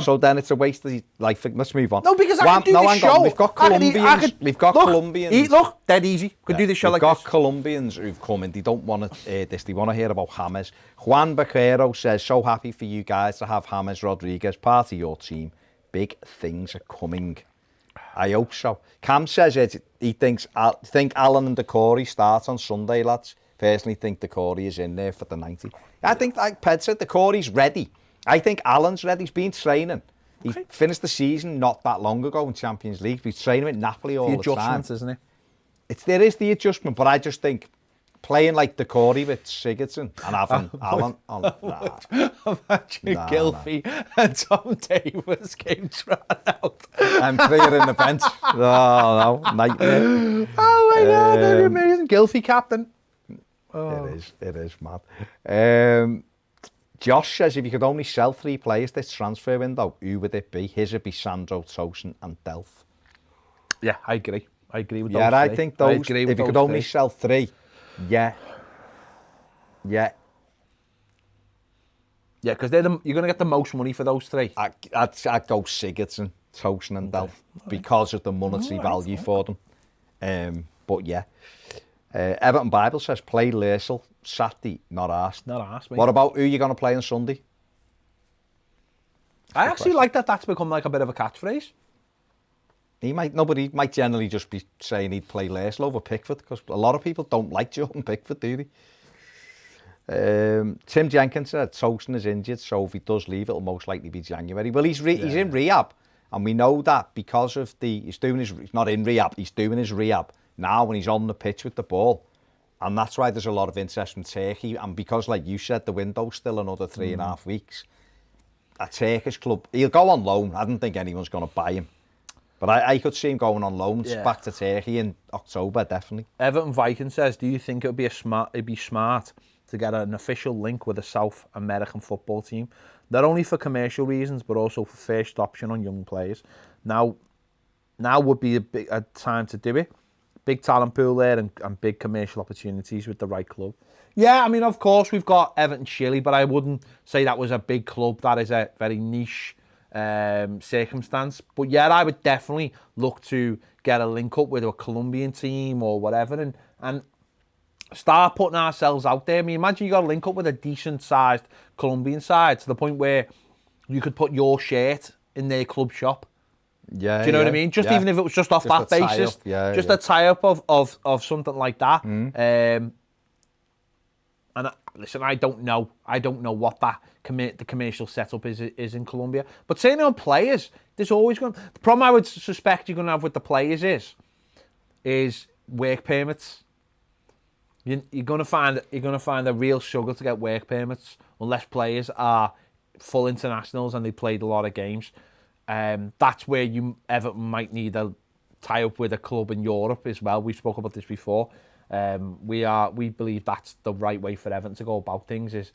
So then it's a waste of let's move on. No, because I can do this show. We've got Colombians. We've got Colombians. Look, dead easy. Could do this show like this. We've got Colombians who've come in. They don't want to hear this. They want to hear about James. Juan Vaquero says, so happy for you guys to have James Rodriguez part of your team. Big things are coming. I hope so. Cam says he think Alan and Decore start on Sunday, lads. Personally think Decore is in there for the 90. I think, like Ped said, Decore's ready. I think Alan's ready. He's been training. He finished the season not that long ago in Champions League. He's training with Napoli all the time. The adjustment, isn't it? There is the adjustment, but I just think playing like Decore with Sigurdsson and having Alan on. Imagine Gylfi and Tom Davis came trot out. I'm clear in the bench. No, nightmare. Oh my God, that'd be amazing. Gylfi captain. Oh. It is mad. Josh says, if you could only sell 3 players this transfer window, who would it be? His would be Sandro, Tosin and Delph. Yeah, I agree with those. Yeah, I think those, if you could only sell 3, yeah. Yeah, because you're going to get the most money for those 3. I'd go Sigurdsson, Tosin and Delph because of the monetary value for them. But yeah. Everton Bible says play Leicester Saturday, not asked. Not asked, mate. What about who you going to play on Sunday? I actually like that that's become like a bit of a catchphrase. He might generally just be saying he'd play Leicester over Pickford, because a lot of people don't like Jordan Pickford, do they? Tim Jenkins said Tosin is injured, so if he does leave, it'll most likely be January. Well, he's in rehab, and we know that because of he's not in rehab, he's doing his rehab now when he's on the pitch with the ball. And that's why there's a lot of interest from Turkey. And because, like you said, the window's still another 3.5 weeks. A Turkish club, he'll go on loan. I don't think anyone's going to buy him. But I could see him going on loan back to Turkey in October, definitely. Everton Viking says, do you think it'd be smart to get an official link with a South American football team? Not only for commercial reasons, but also for first option on young players. Now would be a time to do it. Big talent pool there and big commercial opportunities with the right club. Yeah, I mean, of course, we've got Everton Chile, but I wouldn't say that was a big club. That is a very niche circumstance. But yeah, I would definitely look to get a link up with a Colombian team or whatever and start putting ourselves out there. I mean, imagine you got a link up with a decent sized Colombian side to the point where you could put your shirt in their club shop. Yeah, do you know what I mean? Even if it was just off that basis, a tie-up of something like that. And listen, I don't know what the commercial setup is in Colombia. But saying on players, there's always going. The problem I would suspect you're going to have with the players is work permits. You're going to find a real struggle to get work permits unless players are full internationals and they played a lot of games. That's where Everton might need a tie-up with a club in Europe as well. We spoke about this before. We believe that's the right way for Everton to go about things, is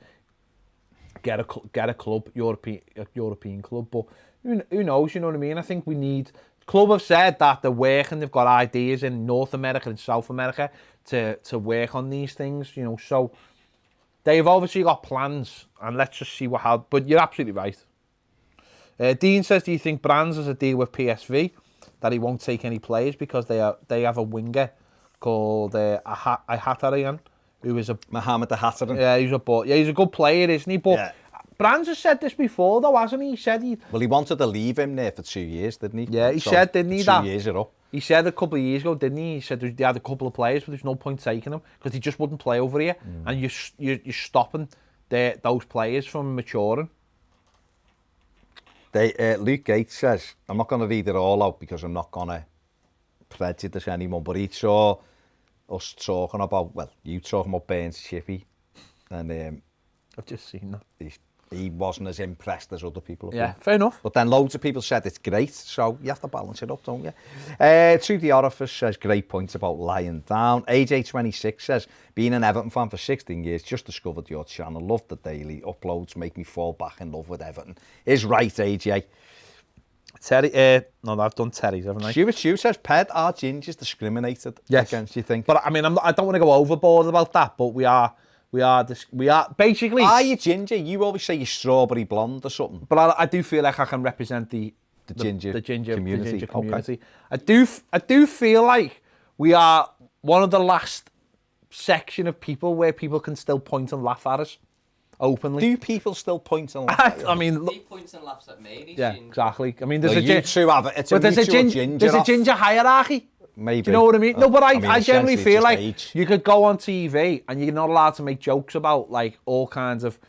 get a club, European club. But who knows, you know what I mean? I think we need... Club have said that they're working, they've got ideas in North America and South America to work on these things, you know. So they've obviously got plans, and let's just see what happens. But you're absolutely right. Dean says, do you think Brands has a deal with PSV that he won't take any players because they have a winger called Ahatarian, who is a... Mohamed Ahatarian. Yeah, he's a good player, isn't he? But Brands has said this before, though, hasn't he? He said he wanted to leave him there for 2 years, didn't he? Yeah, he said, didn't he, that 2 years are up. He said a couple of years ago, didn't he? He said they had a couple of players, but there's no point taking them because he just wouldn't play over here, and you're stopping those players from maturing. Luke Gates says, I'm not going to read it all out because I'm not going to prejudice anyone, but he saw us talking about, well, you talking about Burns Chippy, and I've just seen that. He wasn't as impressed as other people. Yeah, fair enough. But then loads of people said it's great, so you have to balance it up, don't you? To the Orifice says, great points about lying down. AJ26 says, being an Everton fan for 16 years, just discovered your channel, loved the daily uploads, make me fall back in love with Everton. Is right, AJ. Terry, no, I've done Terry's, haven't I? Stuart says, Ped, are gingers discriminated against, you think? But I mean, I don't want to go overboard about that, but we are basically... Are you ginger? You always say you're strawberry blonde or something. But I do feel like I can represent the ginger community. Okay. I do feel like we are one of the last section of people where people can still point and laugh at us openly. Do people still point and laugh at you? I mean... He points and laughs at me. Yeah, exactly. I mean, there's a ginger hierarchy. Maybe. Do you know what I mean? No, but I generally feel like age. You could go on TV and you're not allowed to make jokes about like all kinds of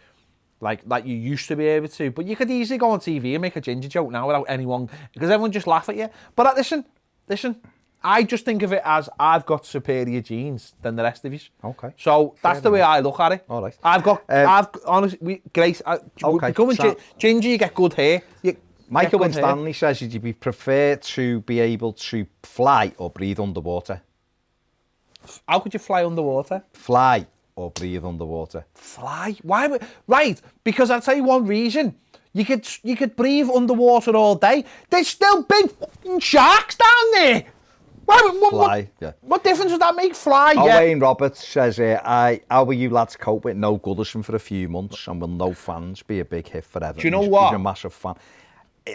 like you used to be able to. But you could easily go on TV and make a ginger joke now without anyone, because everyone just laugh at you. But listen, I just think of it as I've got superior genes than the rest of you. Okay. So that's the way I look at it. All right. I've honestly, Grace, becoming ginger, you get good hair. Michael Winstanley says, would you prefer to be able to fly or breathe underwater? How could you fly underwater? Fly or breathe underwater? Fly? Why? Right, because I'll tell you one reason. You could breathe underwater all day. There's still big fucking sharks down there. Fly, yeah. What difference does that make? Fly, Wayne Roberts says, how will you lads cope with no Goodison for a few months, and will no fans be a big hit for Everton? Do you know what? He's a massive fan.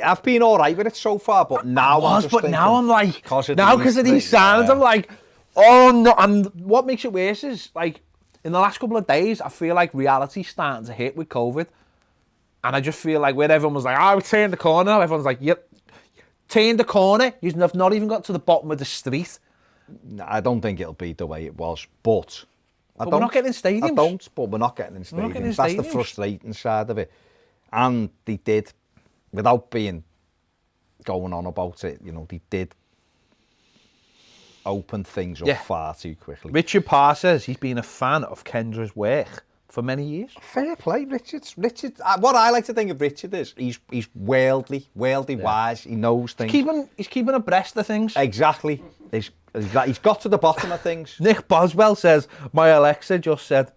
I've been all right with it so far, but now I'm like, because of these signs, I'm like, Oh no! And what makes it worse is like in the last couple of days, I feel like reality's starting to hit with COVID, and I just feel like where everyone was like, "Oh, we turned the corner," everyone's like, "Yep, turned the corner." You've not even got to the bottom of the street. No, I don't think it'll be the way it was, but We're not getting in stadiums. I don't, but we're not getting in stadiums. Not getting in That's the stadiums. frustrating side of it. And they did, without being going on about it, you know, they did open things up far too quickly. Richard Parr says he's been a fan of Kendra's work for many years. Fair play, Richard. What I like to think of Richard is he's worldly wise. He knows things. He's keeping abreast of things. Exactly. He's got to the bottom of things. Nick Boswell says, my Alexa just said,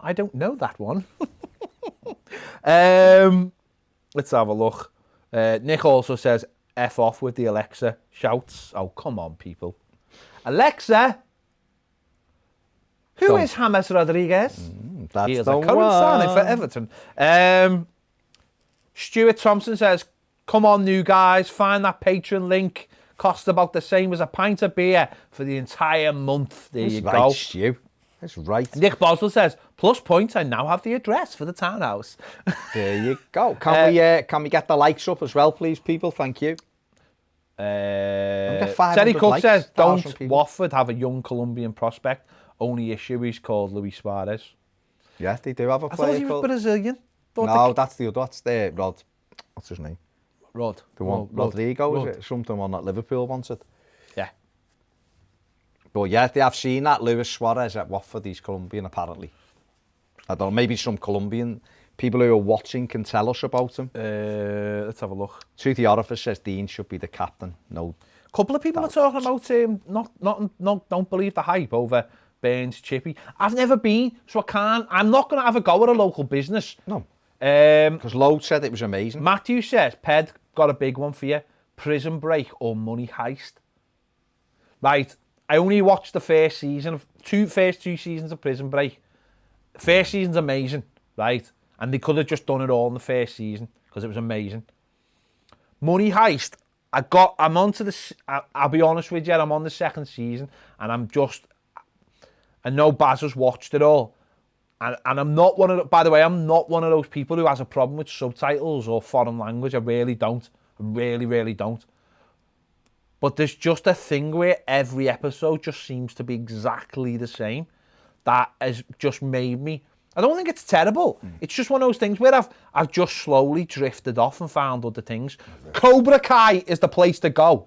I don't know that one. Let's have a look. Nick also says, F off with the Alexa shouts. Oh, come on, people. Alexa, who is James Rodriguez? That's He is the a current one. signing for Everton. Stuart Thompson says, come on, new guys, find that Patreon link. Costs about the same as a pint of beer for the entire month. There you go. Stu. That's right. Nick Boswell says, plus points, I now have the address for the townhouse. There you go. Can we get the likes up as well, please, people? Thank you. Terry Cook likes, says, don't 1,000 people. Watford have a young Colombian prospect. Only issue is called Luis Suarez. Yeah, they do have a I thought player he was called... Brazilian. No, that's the other. That's the Rod. What's his name? Rod. The one, Rodrigo, is it? Something one that Liverpool wanted. Yeah. But yeah, they have seen that. Luis Suarez at Watford, he's Colombian, apparently. I don't know, maybe some Colombian people who are watching can tell us about him. Let's have a look. Toothy Orifice says Dean should be the captain. No. A couple of people are talking about don't believe the hype over Burns Chippy. I've never been, so I'm not going to have a go at a local business. No. Because Load said it was amazing. Matthew says, Ped, got a big one for you. Prison Break or Money Heist. Right, I only watched the first season of first two seasons of Prison Break. First season's amazing, right? And they could have just done it all in the first season because it was amazing. Money Heist, I'm on to I'll be honest with you, I'm on the second season and I know Baz has watched it all. And I'm not I'm not one of those people who has a problem with subtitles or foreign language. I really don't. I really, really don't. But there's just a thing where every episode just seems to be exactly the same. That has just made me... I don't think it's terrible. It's just one of those things where I've just slowly drifted off and found other things. Cobra Kai is the place to go.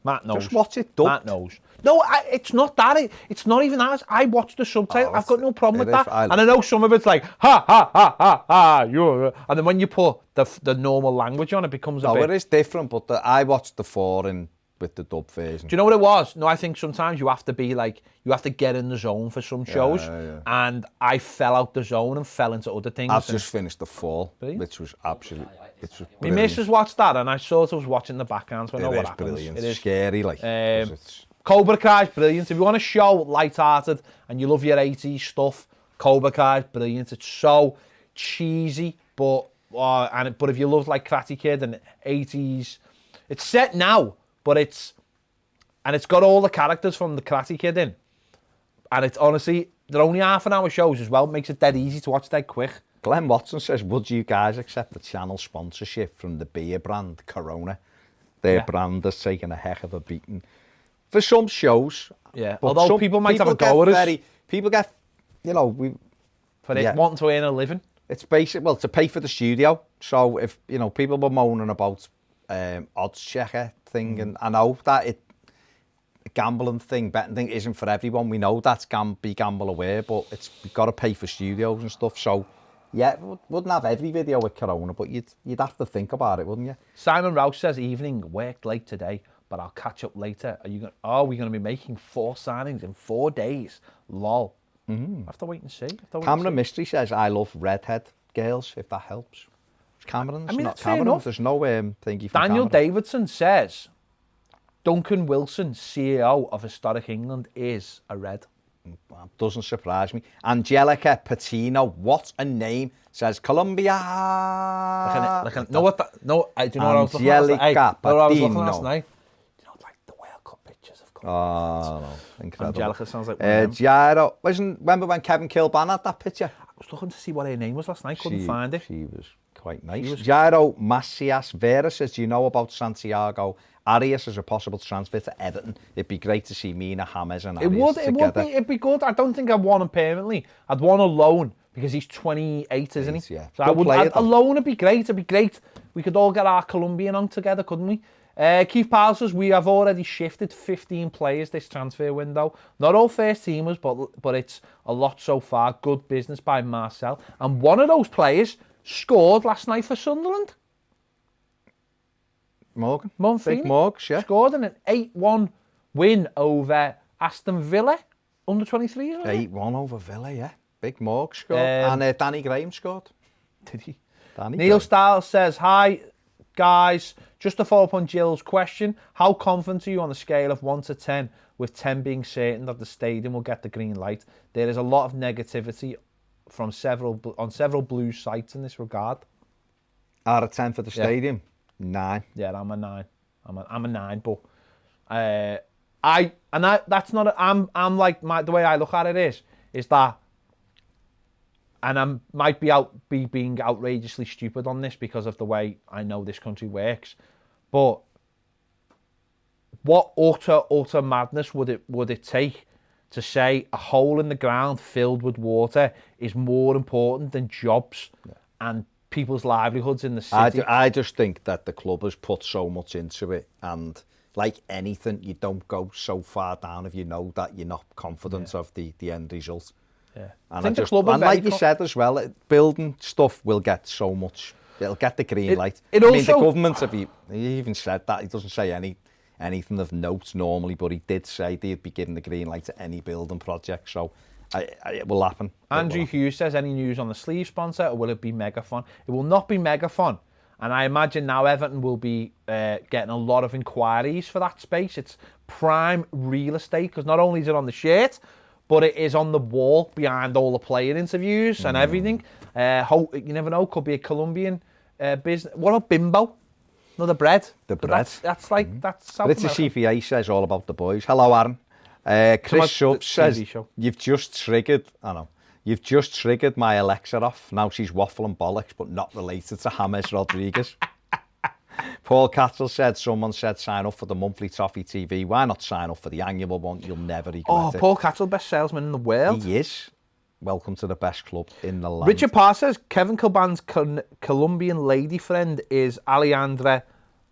Matt knows. Just watch it dubbed. Matt knows. No, it's not that. It's not even that. I watch the subtitle. I've got no problem with that. And I know some of it's like, ha, ha, ha, ha, ha. And then when you put the normal language on, it becomes a bit... No, it is different, but I watched the 4 with the dub version. Do you know what it was? No, I think sometimes you have to get in the zone for some shows. Yeah. And I fell out the zone and fell into other things. I've just finished the 4, Brilliant. which was absolute... My missus watched that and I sort of was watching the background, so I know what happens. Brilliant. It is Scary, like. Cobra Kai's brilliant. If you want a show light-hearted and you love your 80s stuff, Cobra Kai's brilliant. It's so cheesy, but if you love like Karate Kid and 80s, it's set now, but it's got all the characters from the Karate Kid in, and it's honestly they're only half-an-hour shows as well. It makes it dead easy to watch dead quick. Glenn Watson says, would you guys accept the channel sponsorship from the beer brand Corona? Their brand has taken a heck of a beating. For some shows, yeah. Although people might have a go at us. People get, wanting to earn a living. It's basic. Well, to pay for the studio. So if people were moaning about odds checker thing, and I know that gambling thing, betting thing isn't for everyone. We know that's be gamble aware, but you've got to pay for studios and stuff. So yeah, wouldn't have every video with Corona, but you'd have to think about it, wouldn't you? Simon Rouse says, evening, worked late today, but I'll catch up later. Are we going to be making 4 signings in 4 days? Lol. I have to wait and see. Cameron Mystery says, I love redhead girls, if that helps. It's Cameron's, I mean, not that's fair Cameron. enough. There's no thingy from Daniel Cameron. Davidson says, Duncan Wilson, CEO of Historic England, is a red. Doesn't surprise me. Angelica Patino, what a name, says Colombia. I do know what I was looking at last night. Angelica Patino. Like the World Cup pictures of Oh, no. Incredible. Angelica sounds like one of them. Gyro. Remember when Kevin Kilban had that picture? I was looking to see what her name was last night, couldn't find it. She was quite nice. Gyro Macias Vera says, do you know about Santiago Arias as a possible transfer to Everton? It'd be great to see Mina, James and Arias together. It'd be good. I don't think I'd want him permanently. I'd want a loan because he's 28, isn't he? Yeah. So a loan would be great. It'd be great. We could all get our Colombian on together, couldn't we? Keith Powell says, we have already shifted 15 players this transfer window. Not all first teamers, but it's a lot so far. Good business by Marcel. And one of those players scored last night for Sunderland. Morgan. Big Morgs, yeah. Scored in an 8-1 win over Aston Villa, under 23s. 8-1 over Villa, yeah. Big Morgs scored. And Danny Graham scored. Did he? Neil Stiles says, hi, guys. Just to follow up on Jill's question, how confident are you on the scale of 1 to 10, with 10 being certain that the stadium will get the green light? There is a lot of negativity from several Blues sites in this regard. Out of 10 for the stadium? 9. Yeah, I'm a 9. I'm a 9, but that's not. I'm like the way I look at it is that, and I might be being outrageously stupid on this because of the way I know this country works, but what utter madness would it take to say a hole in the ground filled with water is more important than jobs and people's livelihoods in the city? I just think that the club has put so much into it, and like anything, you don't go so far down if you know that you're not confident of the end result. Yeah, and and like you said as well, building stuff will get so much. It'll get the green light. I mean, the government, he even said that. He doesn't say anything of note normally, but he did say they'd be giving the green light to any building project. So it will happen. Andrew Hughes says, any news on the sleeve sponsor, or will it be Megaphone? It will not be Megaphone. And I imagine now Everton will be getting a lot of inquiries for that space. It's prime real estate, because not only is it on the shirt, but it is on the wall behind all the player interviews and everything. You never know, could be a Colombian business. What about Bimbo? Another bread. The bread. That's like, that's South But it's a CPA says all about the boys. Hello, Aaron. Chris Sub says, you've just triggered my Alexa off. Now she's waffling bollocks, but not related to James Rodriguez. Paul Cattle said, someone said sign up for the monthly Toffee TV. Why not sign up for the annual one? You'll never regret it. Paul Cattle, best salesman in the world. He is. Welcome to the best club in the land. Richard Parr says, Kevin Kilban's Colombian lady friend is Alejandra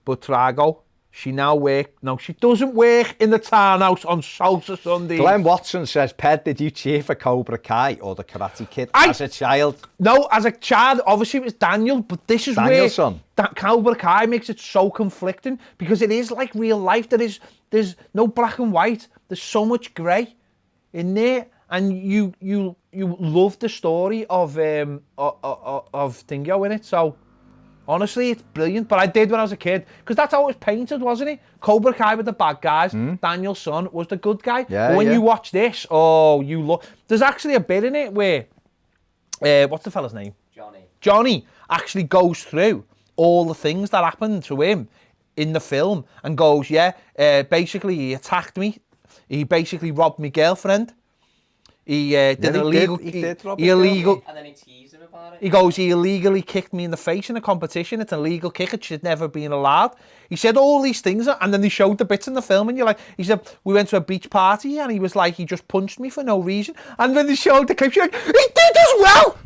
Butrago. She doesn't work in the townhouse on Salsa Sunday. Glenn Watson says, Ped, did you cheer for Cobra Kai or the Karate Kid as a child? No, as a child, obviously it was Daniel, but this is Danielson. Where that Cobra Kai makes it so conflicting, because it is like real life. There's no black and white. There's so much grey in there, and you love the story of Dingo in it. So honestly, it's brilliant. But I did when I was a kid, because that's how it was painted, wasn't it? Cobra Kai with the bad guys. Daniel's son was the good guy. Yeah, but when you watch this, you look. There's actually a bit in it where, what's the fella's name? Johnny actually goes through all the things that happened to him in the film and goes, basically he attacked me. He basically robbed my girlfriend. He did an illegal. And then he teased him about it. He goes, he illegally kicked me in the face in a competition. It's an illegal kick. It should never have been allowed. He said all these things, and then they showed the bits in the film, and he said, we went to a beach party, and he was like, he just punched me for no reason. And then they showed the clip, you're like, he did as well!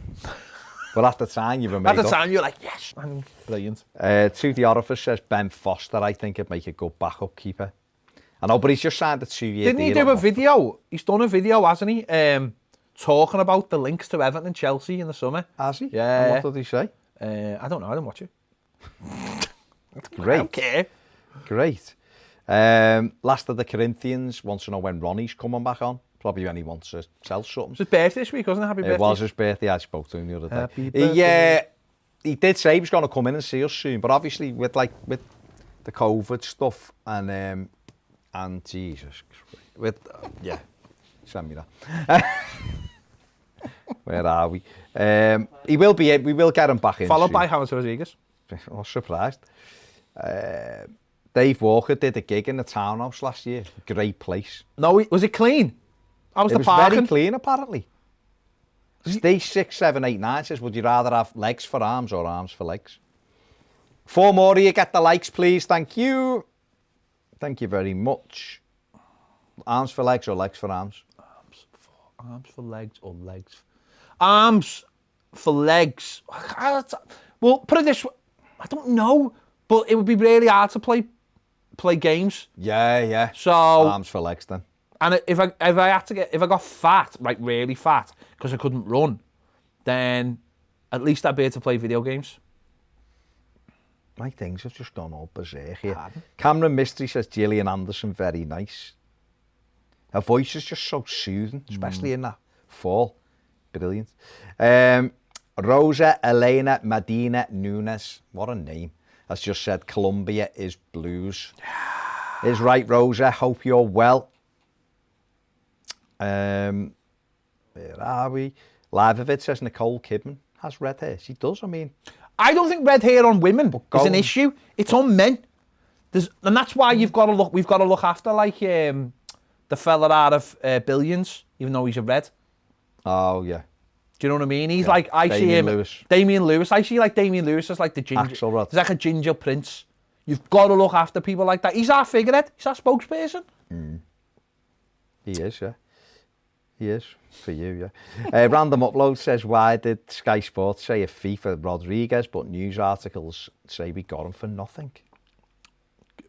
But at the time, you were made up. You're like, yes, man, brilliant. To the Orifice says, Ben Foster, I think it'd make a good backup keeper. I know, but he's just signed a 2-year deal. Didn't he do a video? He's done a video, hasn't he? Talking about the links to Everton and Chelsea in the summer. Has he? Yeah. And what did he say? I don't know. I didn't watch it. Great. Okay. Great. Last of the Corinthians wants to know when Ronnie's coming back on. Probably when he wants to sell something. It's his birthday this week, wasn't it? Happy birthday. It was his birthday. I spoke to him the other day. Happy birthday. He did say he was going to come in and see us soon, but obviously with the COVID stuff and Jesus, send me that. Where are we? We will get him back in. Followed soon. by James Rodriguez. I was surprised. Dave Walker did a gig in the townhouse last year. Great place. No, was it clean? How was It the was parking? very clean, apparently. Day 6, 7, 8, 9 says, would you rather have legs for arms or arms for legs? 4 more of you get the likes, please. Thank you. Thank you very much. Arms for legs or legs for arms? Arms for legs or legs? Arms for legs. Well, put it this way. I don't know, but it would be really hard to play games. Yeah. So arms for legs then. And if I got fat, like really fat, because I couldn't run, then at least I'd be able to play video games. My things have just gone all berserk here. Pardon? Cameron Mystery says Gillian Anderson, very nice. Her voice is just so soothing, especially in that fall. Brilliant. Rosa Elena Medina Nunes, what a name, has just said Colombia is blues. Is right, Rosa. Hope you're well. Where are we? Live of it says Nicole Kidman has red hair. She does, I mean. I don't think red hair on women is an issue. It's on men. And that's why we've got to look after like the fella out of Billions, even though he's a red. Oh, yeah. Do you know what I mean? He's like, I see him. Damian Lewis. I see like Damian Lewis as like the ginger. Axelrod. He's like a ginger prince. You've got to look after people like that. He's our figurehead. He's our spokesperson. He is, yeah. He is, for you, yeah. Random Upload says, why did Sky Sports say a fee for Rodriguez, but news articles say we got him for nothing?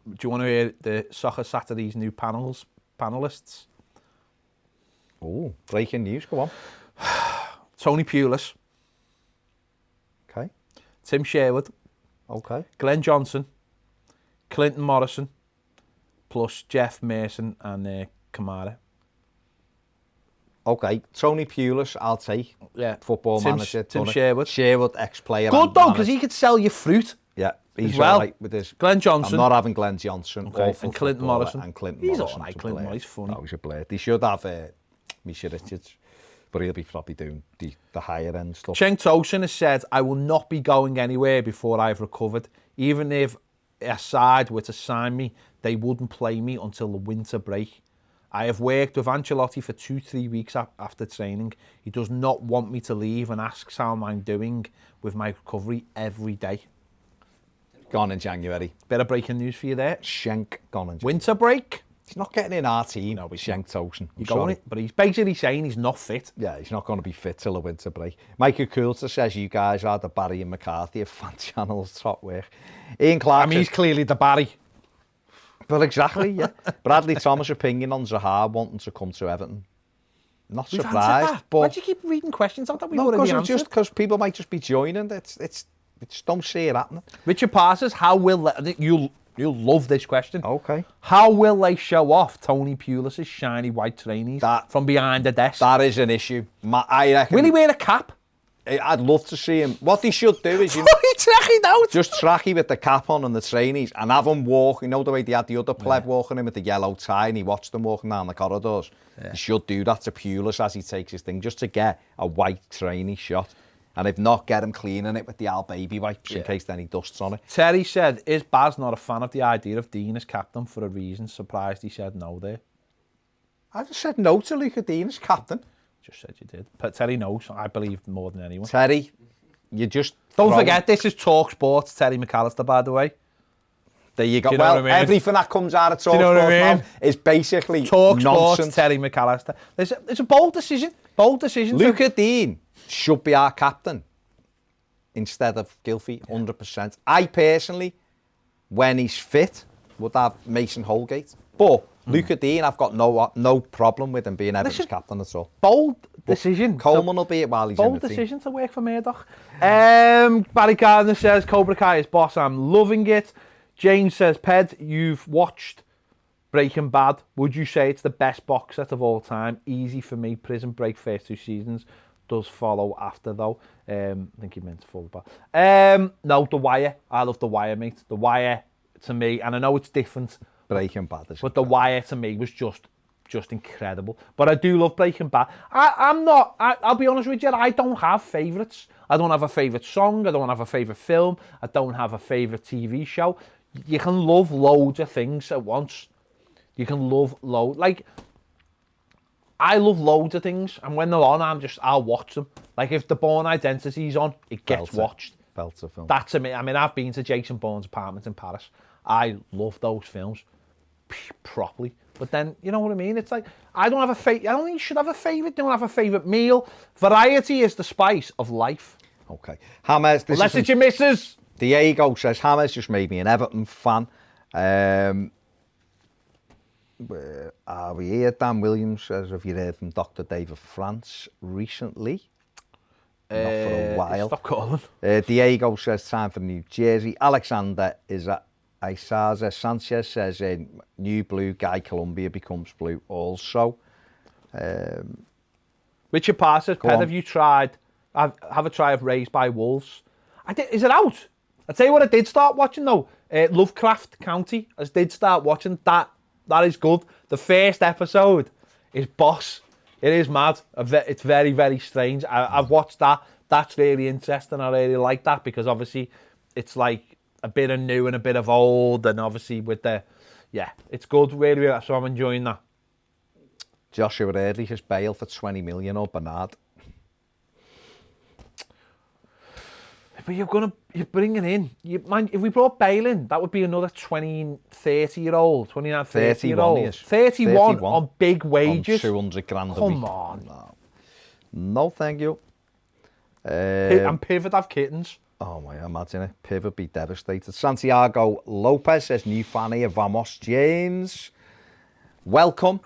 Do you want to hear the Soccer Saturday's new panellists? Oh, breaking news, go on. Tony Pulis. Okay. Tim Sherwood. Okay. Glenn Johnson. Clinton Morrison. Plus Jeff Mason and Kamara. Okay, Tony Pulis, I'll take. Yeah. Football manager. Tim Sherwood. Sherwood, ex-player. Good though, because he could sell you fruit. Yeah, he's well. all right with this. Glenn Johnson. I'm not having Glenn Johnson. Okay. Awful And Clinton footballer, Morrison. And Clinton He's Morrison. all right, Clinton Morrison. He's funny. No, he's a blade. He should have Misha Richards, but he'll be probably doing the higher end stuff. Cenk Tosin has said, I will not be going anywhere before I've recovered. Even if a side were to sign me, they wouldn't play me until the winter break. I have worked with Ancelotti for 2-3 weeks after training. He does not want me to leave and asks how I'm doing with my recovery every day. Gone in January. Bit of breaking news for you there. Schenk gone in January. Winter break. He's not getting in our team. No, he's Schenk Tosin. You're going it, but he's basically saying he's not fit. Yeah, he's not going to be fit till the winter break. Michael Coulter says you guys are the Barry and McCarthy of fan channels. Top work. Ian Clark. I mean, he's clearly the Barry. Well, exactly, yeah. Bradley Thomas' opinion on Zaha wanting to come to Everton. Not We've surprised, but why do you keep reading questions out that we've no, already answered? just because people might just be joining. It's don't see it happening. Richard Parsons, how will you'll love this question? Okay. How will they show off Tony Pulis' shiny white trainees from behind the desk? That is an issue. I reckon. Will he wear a cap? I'd love to see him. What he should do is just tracky with the cap on and the trainees and have him walk. You know the way they had the other pleb walking in with the yellow tie and he watched them walking down the corridors? Yeah. He should do that to Pulis as he takes his thing, just to get a white trainee shot. And if not, get him cleaning it with the Al Baby wipes in case any dust's on it. Terry said, is Baz not a fan of the idea of Dean as captain for a reason? Surprised he said no there. I just said no to Luca Dean as captain. Just said you did. But Terry knows, I believe, more than anyone. Terry, you just... Don't forget, this is Talk Sports, Terry McAllister, by the way. There you go. You know well, what I mean? Everything that comes out of Talk Sports now is basically Talk nonsense. Sports, Terry McAllister. It's a bold decision. Bold decision. Luca Dean should be our captain instead of Gylfi, 100%. I personally, when he's fit, would have Mason Holgate. But Luca Dean, I've got no problem with him being Everton's captain at all. Bold decision. Coleman will be it while he's in the team. Bold decision to work for Murdoch. Barry Gardner says, Cobra Kai is boss, I'm loving it. James says, Ped, you've watched Breaking Bad. Would you say it's the best box set of all time? Easy for me. Prison Break first 2 seasons. Does follow after though. I think he meant full bad. No, The Wire. I love The Wire, mate. The Wire to me, and I know it's different. Breaking Bad is but The Wire to me was just incredible. But I do love Breaking Bad. I'll be honest with you, I don't have favourites. I don't have a favourite song. I don't have a favourite film. I don't have a favourite TV show. you can love loads of things at once. You can love like, I love loads of things, and when they're on, I'll watch them. Like if the Bourne Identity's on, it gets watched. Belter film. That's a I mean, I've been to Jason Bourne's apartment in Paris. I love those films properly. But then, you know what I mean? It's like, I don't think you should have a favourite. Don't have a favourite meal. Variety is the spice of life. Okay. Hammers. Unless it's your missus. Diego says, Hammers just made me an Everton fan. Are we here? Dan Williams says, have you heard from Dr. David France recently? Not for a while. Stop calling. Diego says, time for New Jersey. Alexander is at Isaza. Sanchez says, new blue, Guy Columbia becomes blue also. Richard Parr says, Ped, have you tried, have a try of Raised by Wolves? Is it out? I'll tell you what I did start watching though. Lovecraft County, I did start watching that. That is good. The first episode is boss. It is mad. It's very, very strange. I've watched that. That's really interesting. I really like that because obviously it's like a bit of new and a bit of old, and obviously with the, yeah, it's good. Really, really. So I'm enjoying that. Joshua Early has bail for 20 million or Bernard. But you're bringing in, if we brought Bale in, that would be another 30-year-old, 29, 30-year-old. 31 on big wages. On 200 grand a week. Come on. No, thank you. And Pivot have kittens. Oh my, imagine it. Pivot be devastated. Santiago Lopez says, new fan here, Vamos James. Welcome.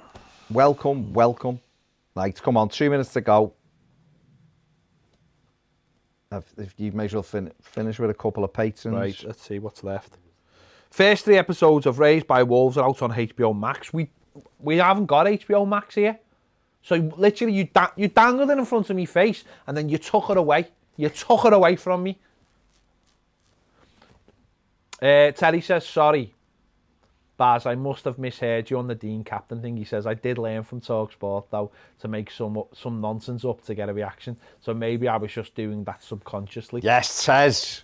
Right, come on, 2 minutes to go. If you may as well finish with a couple of patrons. Right, let's see what's left. First 3 episodes of Raised by Wolves are out on HBO Max. We haven't got HBO Max here. So literally you dangled it in front of me face and then you took it away. You took it away from me. Terry says, sorry, Baz, I must have misheard you on the Dean Captain thing. He says, I did learn from TalkSport, though, to make some nonsense up to get a reaction. So maybe I was just doing that subconsciously. Yes, Tez.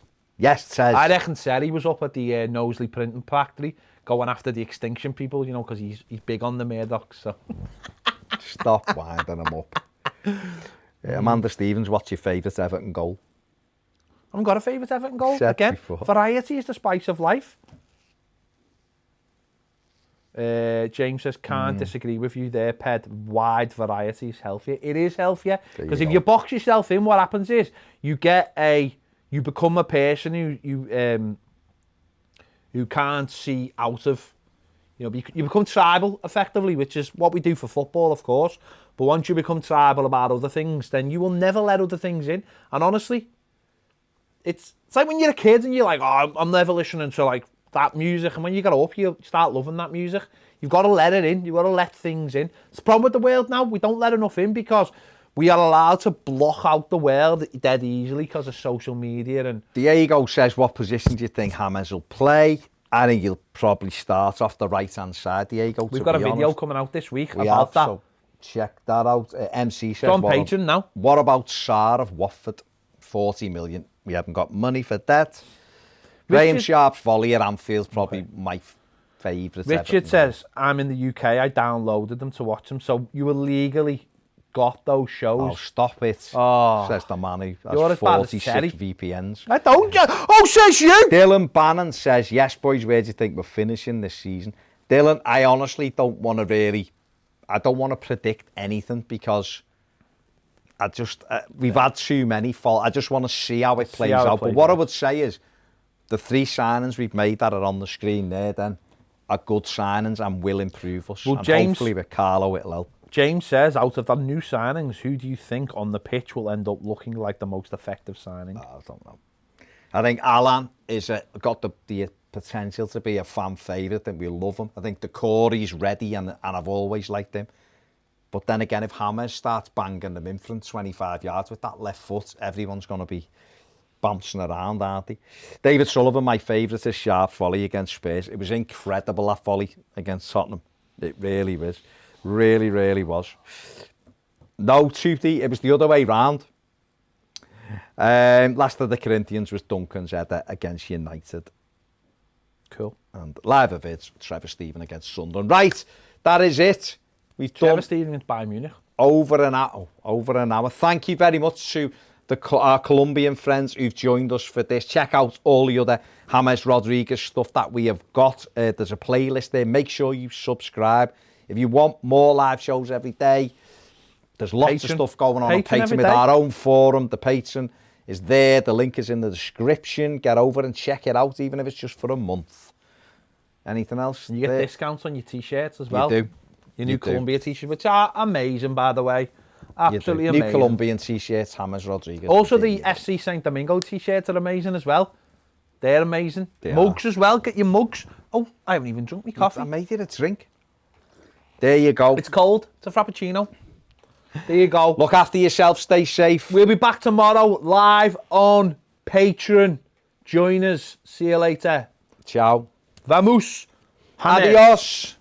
I reckon Terry was up at the Knowsley Printing Factory going after the extinction people, you know, because he's big on the Murdochs. So. Stop winding him up. Amanda Stevens, what's your favourite Everton goal? I haven't got a favourite Everton goal. Said Again, before. Variety is the spice of life. James says, can't disagree with you there, Ped. Wide variety is healthier. It is healthier because if you box yourself in, what happens is you become a person who can't see out of, you become tribal effectively, which is what we do for football, of course. But once you become tribal about other things, then you will never let other things in. And honestly, it's like when you're a kid and you're like, oh, I'm never listening to like that music, and when you get up you start loving that music. You've got to let it in. You've got to let things in. It's the problem with the world now. We don't let enough in because we are allowed to block out the world dead easily because of social media. And Diego says, what position do you think James will play? I think he'll probably start off the right hand side, Diego. We've got a video coming out this week about that. So check that out. MC says, it's on Patreon now. What about Zaha of Watford? 40 million. We haven't got money for that. Graham Sharp's volley at Anfield's probably my favourite. Richard says, I'm in the UK, I downloaded them to watch them, so you illegally got those shows. Oh, stop it. Oh. Says the man who has 46 VPNs. I don't get... Oh, says you! Dylan Bannon says, yes, boys, where do you think we're finishing this season? Dylan, I honestly don't want to predict anything because we've had too many faults. I just want to see how it plays out. But what I would say is, the 3 signings we've made that are on the screen there then are good signings and will improve us. Well, and James, hopefully with Carlo it'll help. James says, out of the new signings, who do you think on the pitch will end up looking like the most effective signing? I don't know. I think Alan got the potential to be a fan favourite and we love him. I think the Corey's ready and I've always liked him. But then again, if James starts banging them in from 25 yards with that left foot, everyone's going to be bouncing around, aren't they? David Sullivan, my favourite, is Sharp's volley against Spurs. It was incredible, that volley against Tottenham. It really was. Really, really was. No, Tuesday, it was the other way round. Last of the Corinthians was Duncan's header against United. Cool. And live events, Trevor Stephen against Sunderland. Right, that is it. We've Trevor done Stephen against Bayern Munich. over an hour. Thank you very much to our Colombian friends who've joined us for this. Check out all the other James Rodriguez stuff that we have got. There's a playlist there. Make sure you subscribe. If you want more live shows every day, there's lots of stuff going on Patreon with our own forum. The Patreon is there. The link is in the description. Get over and check it out, even if it's just for a month. Anything else? You get discounts on your t-shirts as well. You do. Your new Colombia t-shirts, which are amazing, by the way. Absolutely amazing. New Colombian t-shirts, James Rodriguez. Also, the FC St. Domingo t-shirts are amazing as well. They're amazing. Mugs as well. Get your mugs. Oh, I haven't even drunk my coffee. I made it a drink. There you go. It's cold. It's a Frappuccino. There you go. Look after yourself. Stay safe. We'll be back tomorrow live on Patreon. Join us. See you later. Ciao. Vamos. Adios.